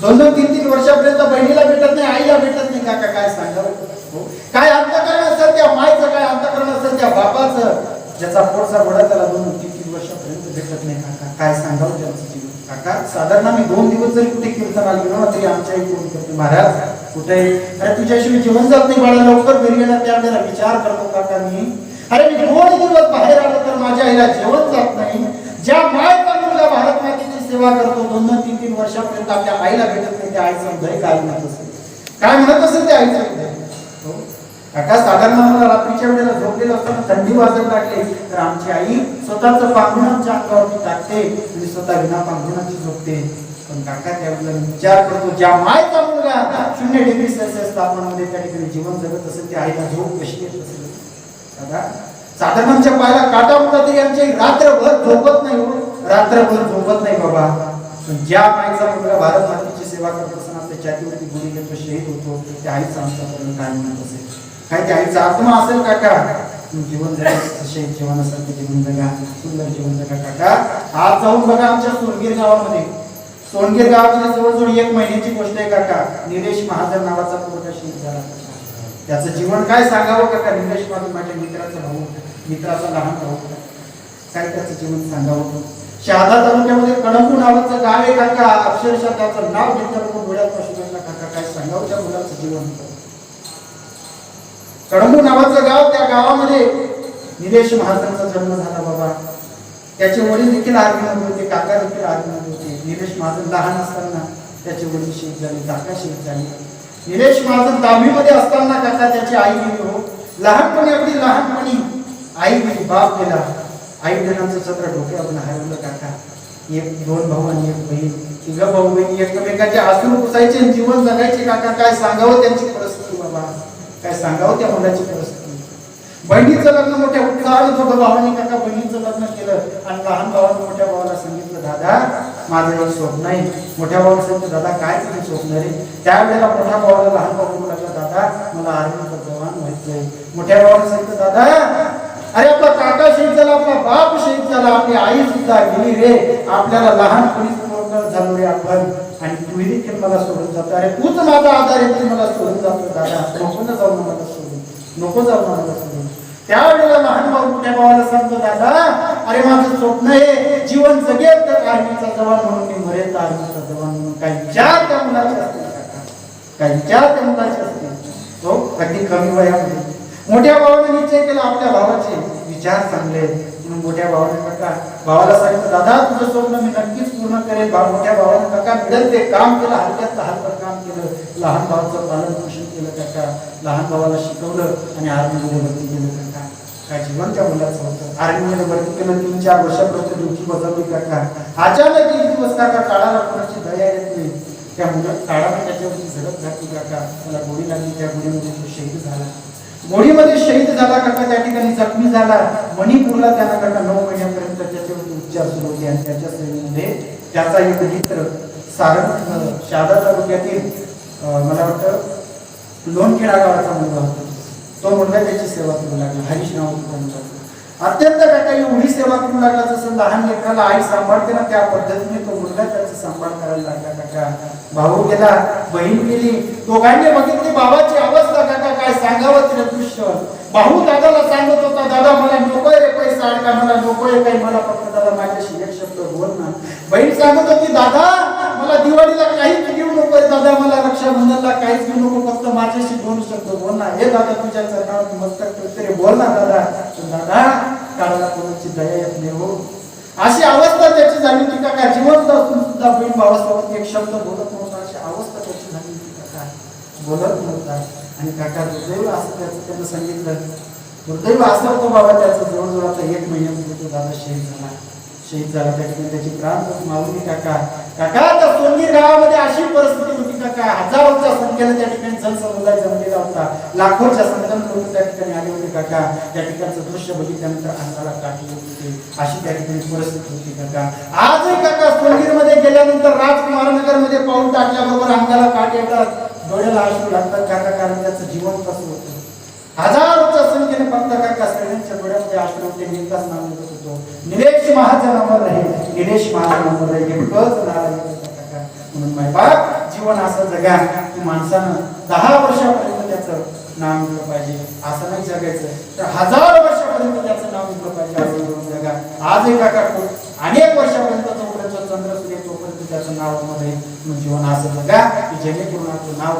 2-3 वर्षापर्यंत बहिणीला भेटत नाही, आईला भेटत नाही काका. काय सांगावं हो. काय अंतःकरण असेल त्या मायचं, काय अंतःकरण असेल त्या बापाचं, ज्याचा पोटचा घोडा त्याला 2-3 वर्षापर्यंत भेटत नाही काका. काय सांगावं त्यांचं जीवन काका. साधारण आम्ही 2 दिवस जरी कुठे कीर्तनाला गेलो ना तरी आमच्या आई फोन करते, महाराज कुठे, अरे तुझ्याशिवाय जीवन जात नाही बाळा, लवकर घरी येणार. त्यावेळेला विचार करतो काका मी, अरे मी 2 दिवस बाहेर आलो तर माझ्या आईला जेवण जात नाही. ज्या मायचा मुलगा भारत मातेची सेवा करतो 2-3 वर्षापर्यंत आपल्या आईला भेटत नाही, त्या आईचं हृदय काय म्हणत असेल, काय म्हणत असेल त्या आईचं हृदय हो काका. साधारण मला रात्रीच्या वेळेला झोपलेलं असताना थंडी वाजायला लागली तर आमची आई स्वतःचं पांघरुण आमच्या अंगावरती टाकते आणि स्वतः विना पांघरुणाची झोपते. पण काका त्यावेळेला विचार करतो, ज्या मायचा मुलगा 0 डिग्री सेल्सिअस तापमानामध्ये त्या ठिकाणी जीवन जगत असेल त्या आईला झोप कशी येत असेल दादा. साधारण आमच्या पायाला काटा उठला तरी आमची रात्रभर झोपत नाही हो, रात्रभर झोपत नाही बाबा. पण ज्या मायचा मुलगा भारत मातेची सेवा करत असताना आपल्या छातीवरती गोळी घेतो, शहीद होतो, त्या आईचा आमच्यापर्यंत काय म्हणत असेल, काय त्या आईचा आत्मा असेल काका. जीवन जगा, शहीद जीवनासारखे जीवन जगा, सुंदर जीवन जगा काका. आज जाऊन बघा आमच्या सोनगीर गावामध्ये, सोनगीर गावामध्ये जवळजवळ 1 महिन्याची गोष्ट आहे काका. निलेश महाजन नावाचा पोरगा शहीद झाला. त्याचं जीवन काय सांगावं काका. निलेश महाजन माझ्या मित्राचा भाऊ, मित्राचा लहान भाऊ. काय त्याचं जीवन सांगावं. शहादा तालुक्यामध्ये कळंबू नावाचं गाव आहे काका. अक्षरशः त्याचं नाव घेतल्यावर डोळ्यात पाशी लागला काका. काय सांगावं त्या मुलाचं जीवन. कळंबू नावाचं गाव, त्या गावामध्ये निलेश महाजनचा जन्म झाला बाबा. त्याचे वडील देखील आर्मीमध्ये होते, काका देखील आर्मीमध्ये होते. निलेश महाजन लहान असताना त्याचे वडील शहीद झाले, काका शहीद झाले. निलेश महाजन 10वी मध्ये असताना काका त्याची आई गेली हो. लहानपणी, अगदी लहानपणी आई गेली, बाप गेला. आई वडिलांचं छत्र डोक्यावर हरवलं काका. 2 भाऊ आणि 1 बहीण, 3 भाऊ बहीण एकमेकांचे आसरू पुसायचे, जीवन जगायचे काका. काय सांगावं त्यांची परिस्थिती बाबा, काय सांगावं त्या मुलाची परिस्थिती. बहिणीचं लग्न मोठ्या उत्साहात होतं भावाने काका. बहिणीचं लग्न केलं आणि लहान भावाने मोठ्या भावाला सांगितलं, दादा माझं एक स्वप्न आहे. मोठ्या भावाला सांगितलं, दादा काय तुझं स्वप्न रे. त्यावेळेला मोठ्या भावाला लहान भाऊ म्हणू लागला, दादा मला आर्मीचा जवान व्हायचंय. मोठ्या भावाला सांगितलं, दादा अरे आपला काका शहीद झाला, आपला बाप शहीद झाला, आपली आई सुद्धा गेली रे, आपल्याला लहानपणीच मोठं झालो रे आपण, आणि तूही देखील मला सोडून जातो. अरे तूच माझा आधार आहे, तू मला सोडून जातो दादा, नको ना जाऊ मला सोडून, नको जाऊ मला सोडून. त्यावेळेला लहान भाऊ मोठ्या भावाला सांगतो, दादा अरे माझं स्वप्न आहे जीवन जगेल तर आर्मीचा जवान म्हणून, मी मरेल तर आर्मीचा जवान म्हणून. काही विचार त्या मुलाचे असतील काका, काही विचार त्या मुलाचे असतील. तो अगदी कमी वयामध्ये मोठ्या भावाने निश्चय केला आपल्या भावाचे विचार चांगले म्हणून. मोठ्या भावाने काका भावाला सांगितलं, दादा तुझं स्वप्न मी नक्कीच पूर्ण करेल. मोठ्या भावाने काका मिळेल ते काम केलं, हलक्यात हलकं काम केलं. लहान भावाचं पालन पोषण केलं काका, लहान भावाला शिकवलं आणि आर्मीमध्ये भरती केलं काका. काय जीवन त्या मुलाचं होतं. आर्मीमध्ये भरती केलं, 3-4 वर्षापर्यंत ड्युटी बजावली काका. अचानक एक दिवस काका काळाला कोणाची दया येत नाही, त्या मुलं काळाने त्याच्यावरती झडप घातली काका. त्याला गोळी लागली, त्या गोळीमध्ये तो शहीद झाला. गोळीमध्ये शहीद झाला काका, त्या ठिकाणी जखमी झाला. मणिपूरला त्याला काका 9 महिन्यापर्यंत त्याच्यावरती उपचार सुरू होते आणि त्याच्या सेवेमध्ये त्याचा एक मित्र सारंग शहादा तालुक्यातील मला वाटतं लोणखेडा गावाचा मुलगा होता. तो मुलगा त्याची सेवा करू लागला. हरीश नाव होतं त्या मुलाचं. अत्यंत काका एवढी सेवा करू लागला, जसं लहान लेकराला आई सांभाळते ना त्या पद्धतीने तो मुलगा त्याची सांभाळ करायला लागला काका. भाऊ गेला, बहीण गेली, दोघांनी बघितली बाबाची अवस्था काका. काय सांगावं तिला दृश्य. भाऊ दादाला सांगत होता, दादा मला नकोय रे पैसा अडका, मला नकोय काही, मला फक्त दादा माझ्याशी एक शब्द बोल ना. बहीण सांगत होती, दादा दिवाळीला काहीच घेऊ नको दादा, मला रक्षाबंधनला काहीच घेऊ नको, फक्त माझ्याशी 2 शब्द बोल ना. हे दादा तुझ्या चरणावर मस्तक ठेवते, बोल ना दादा. दादा काळाला कोणाची दया येत नाही हो. अशी अवस्था त्याची झाली की काका जिवंत असून सुद्धा बहीण भावासोबत एक शब्द बोलत नव्हता. अशी अवस्था त्याची झाली की काका बोलत नव्हता. आणि काका दुर्दैव असं त्यानं सांगितलं, दुर्दैव असं होतं बाबा त्याचं, जवळजवळ आता 1 महिन्यापूर्वी तो दादा शहीद झाला. त्या ठिकाणी त्याची प्राण मागून काका त्या सोनगीर गावामध्ये अशी परिस्थिती होती काका, हजारोच्या संख्येने त्या ठिकाणी जनसमुदाय जमलेला होता, लाखोच्या संख्येने लोक त्या ठिकाणी आले होते काका. त्या ठिकाणचं दृश्य बघितल्यानंतर अंगाला काठी येत होती, अशी त्या ठिकाणी परिस्थिती होती काका. आजही काका सोनगीर मध्ये गेल्यानंतर राजकुमार नगर मध्ये पाऊल टाकल्याबरोबर अंगाला काठी येतात, डोळ्याला अश्रू लागतात काका, कारण त्याचं जीवन कसं होतं. हजारोच्या संख्येने फक्त काका सगळ्यांच्या डोळ्यामध्ये अश्रू होते. नेमकाच नाव लिहित होतो, निलेश महाजन अमर रहे, निलेश महाजन अमर रहे. नेमकंच नाव लिहित होतं काका. म्हणून माय बाप जीवन असं जगा की माणसानं 10 वर्षापर्यंत त्याचं नाव लिहिलं पाहिजे, असं नाही जगायचं तर 1000 वर्षापर्यंत त्याचं नाव लिहिलं पाहिजे, असं करून जगा. आजही काका अनेक वर्षापर्यंत जोपर्यंत चंद्र सूर्य तोपर्यंत त्याचं नाव मध्ये जीवन असं जगा की जेणेकरून आपलं नाव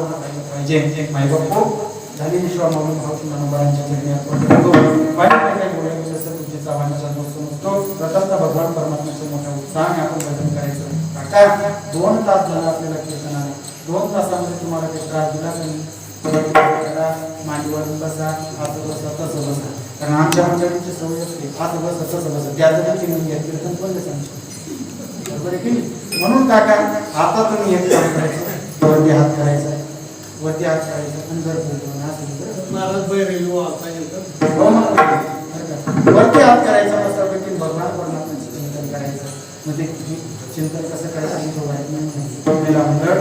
पाहिजे. माय बाप झालेली शिवा माऊली भाऊ मनोबरांच्या जगण्यात प्रथमतः भगवान परमात्म्याचं मोठा उत्साहाने आपण भजन करायचं. काका 2 तास झालं आपल्याला कीर्तन आहे, 2 तासामध्ये तुम्हाला ते त्रास दिला करा, मांडीवर बसा, असं बसा तसं बसा, कारण आमच्या मंडळींची सवय असते असं बसा तसं बसा, त्या जरी कीर्तन कोणते सांगतो बरोबर की. म्हणून काका आता तुम्ही एक काम करायचं, वरती हात करायचा, वरती हात करायचा आणि जर वरती हात करायचा, मस्तपैकी भगवान परमात्म्याचं चिंतन करायचं. मग ते चिंतन कसं करायचं मंडळ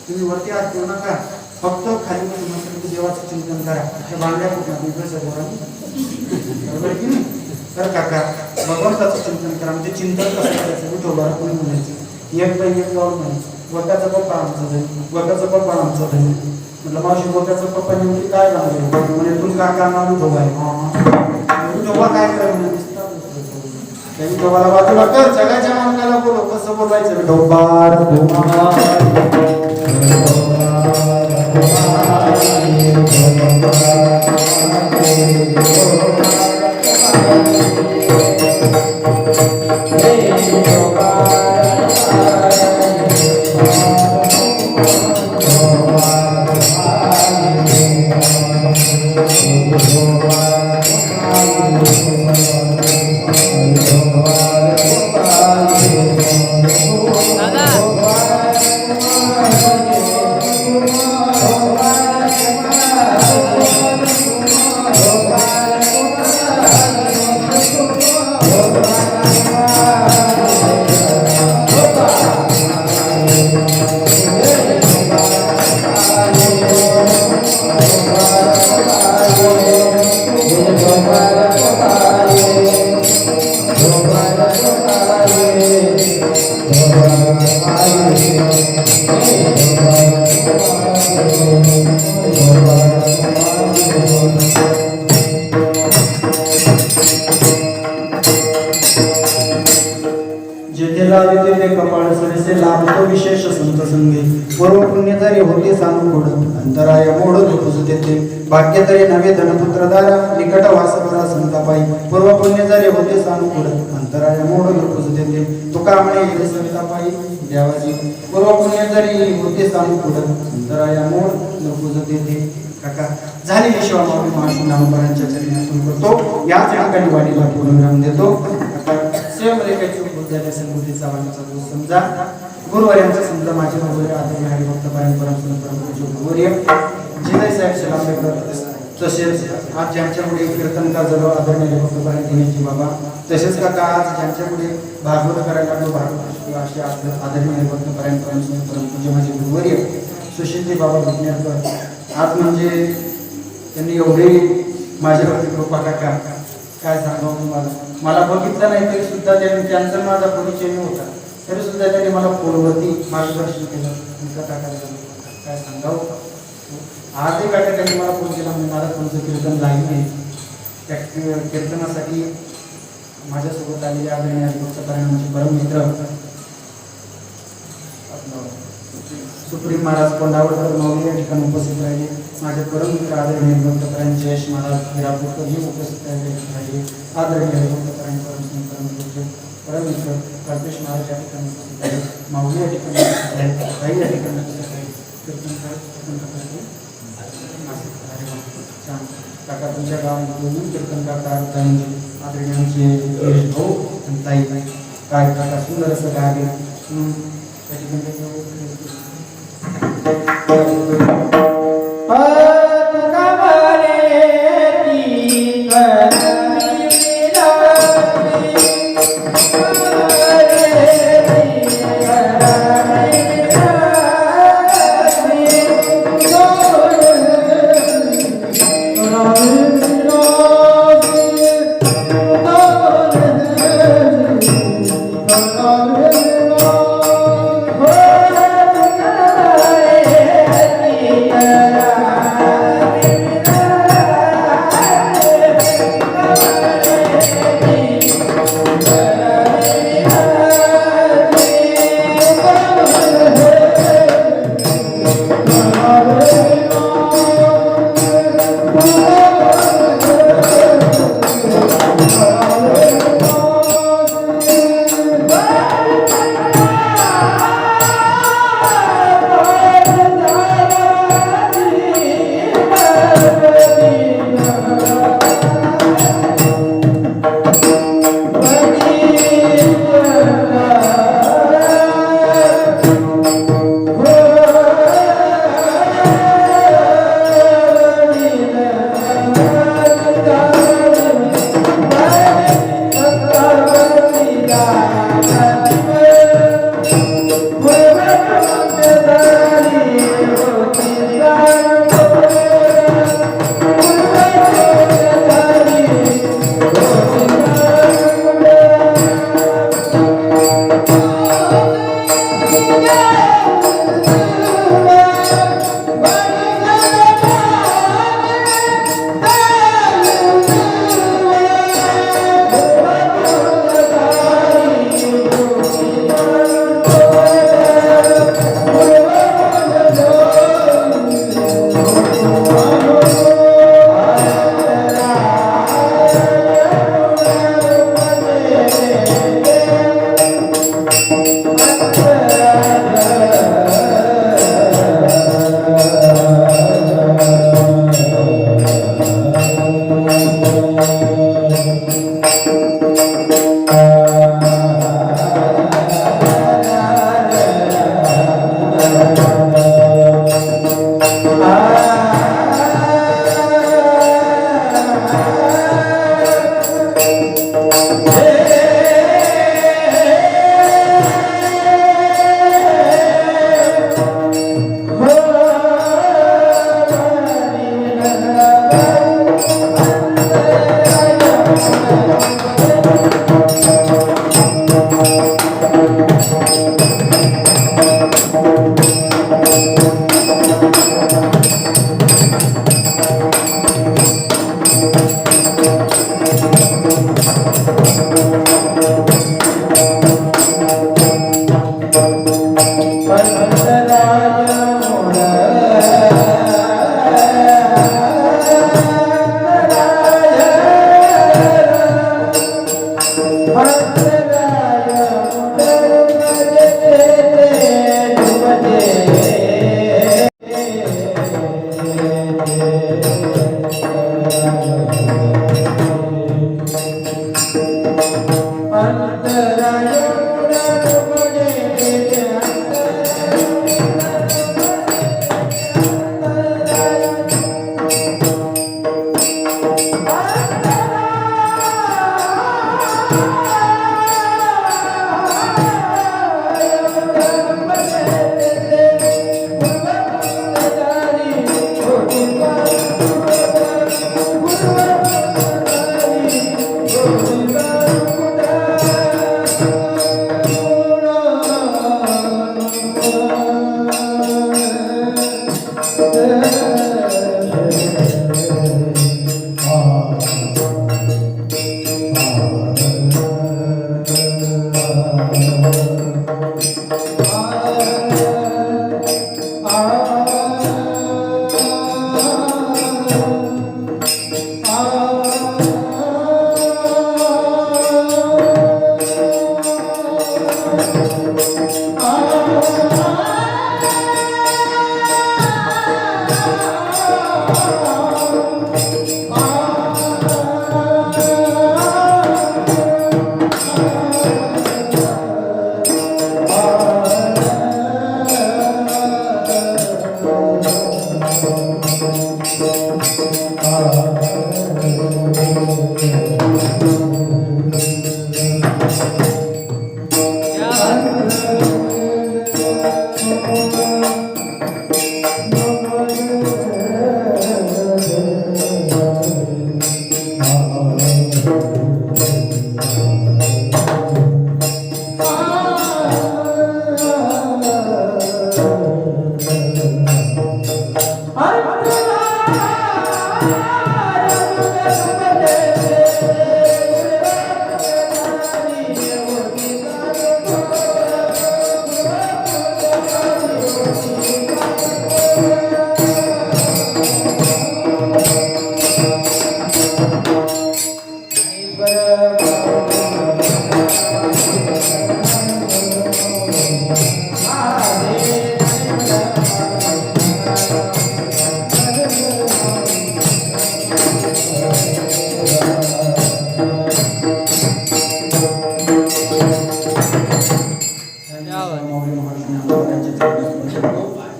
तुम्ही वरती हात ठेवू नका, फक्त खाली मस्तपैकी देवाचं चिंतन करा. त्या बांगड्या कुठं बरोबर की नाही. तर काका भगवंताचं चिंतन करा. म्हणजे चिंतन कसं करायचं, विठोबा कोणी म्हणायचं, एक बाई एक गाव म्हणायचं, वकाचा पप्पा आमचा धनी, वकाचा पप्पा आमचा धनी. म्हटलं मावशी वकाचा पप्पा नेमकी काय लागले म्हणजे तुम काका नाव विठोबा आहे. विठोबा काय करायला त्या विठोबाला बाजूला कर, जगाच्या मालकाला बोलो, कसं बोलायचं विठोबा विशेष संत संगे पूर्व पुण्य तरी होते सानुकूड अंतराय मोड दुखुज देते भाग्य तरी नवे धनपुत्रदारा निकट वास बरा संतापाई पूर्व पुण्य जरी होते सानुकूड अंतराय मोड दुखुज देते तुका म्हणे येते संतापाई देवाजी पूर्व पुण्य जरी होते सानुकूड अंतराय मोड दुखुज देते. काका झालेली शिवा माऊली महाशिवनामपरांच्या चरणातून करतो याच ठिकाणी वाडीला पूर्णविराम देतो. सेम रेखाची भूत झाली असेल बुद्धीचा वाणीचा दोष समजा गुरुवर्यांचा समजा माझे वगैरे आदरणीय हरिभक्त परमपूज्य गुरुवर्य जिदय साहेब शलांबेकर तसेच आज ज्यांच्यापुढे कीर्तनकार जवळ आदरणीय हरिभक्त पारायण बाबा तसेच काका आज ज्यांच्यापुढे भागवत करायला लागलो भागवत असे आदरणीय हरिभक्त पारायण परमपूज्य माझे गुरुवर्य सुशीलजी बाबा विज्ञानकर आज म्हणजे त्यांनी एवढे माझ्यावरती कृपा काका काय सांगावं तुम्हाला. मला बघितलं नाही तरी सुद्धा त्यांचा माझा परिचय नव्हता तरी सुद्धा त्यांनी मला फोनवरती मार्गदर्शन केलं. तुमचा काका काय सांगावं. आजही काका त्यांनी मला फोन केला म्हणजे मला तुमचं कीर्तन लागलं नाही. त्या कीर्तनासाठी माझ्यासोबत आलेले आदरणीय हरिभक्त पारायणाचे परम मित्र सुप्रीम महाराज कोंडावळकर माऊली या ठिकाणी उपस्थित राहिले. माझे परममित्र आदरणीय भक्तपरायण जयेश महाराज हिरापूरकर हे उपस्थित राहिले. आदरणीय भक्तपरायण परममित्र कल्पेश महाराज या ठिकाणी उपस्थित आहे. माऊली या ठिकाणी उपस्थित आहे. काही या ठिकाणी उपस्थित आहे. छान काका तुमच्या गावामध्ये कीर्तन काका आदरणीय आमचे भाऊ आणि ताई काय काका सुंदर असं गाणे त्या ठिकाणी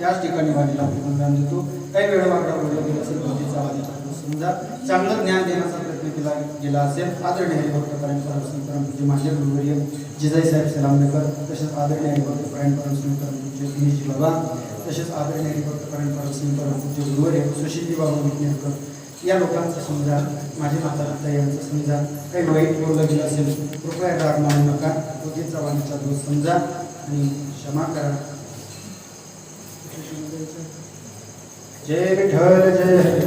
याच ठिकाणी वाणीला वंदन देतो. काही वेळ वागडा बोलला गेला असेल बुद्धीचा वाद समजा चांगलं ज्ञान देण्याचा प्रयत्न केला गेला असेल. आदरणीय हरिभक्तपरायण परमपूज्य माझे गुरुवर्य जिजाई साहेब सलामनेकर, तसेच आदरणीय हरिभक्तपरायण परमपूज्य दिनेशजी बाबा, तसेच आदरणीय हरिभक्तपरायण परमपूज्य गुरुवर्य सुशीलजी बाबा विज्ञानकर या लोकांचा समजा, माझे माता पिता यांचा समजा काही वाईट बोललं गेलं असेल कृपया राग मानू नका. बुद्धीचा वाणीचा दोष समजा आणि क्षमा करा. जय विठ्ठल जय हरी.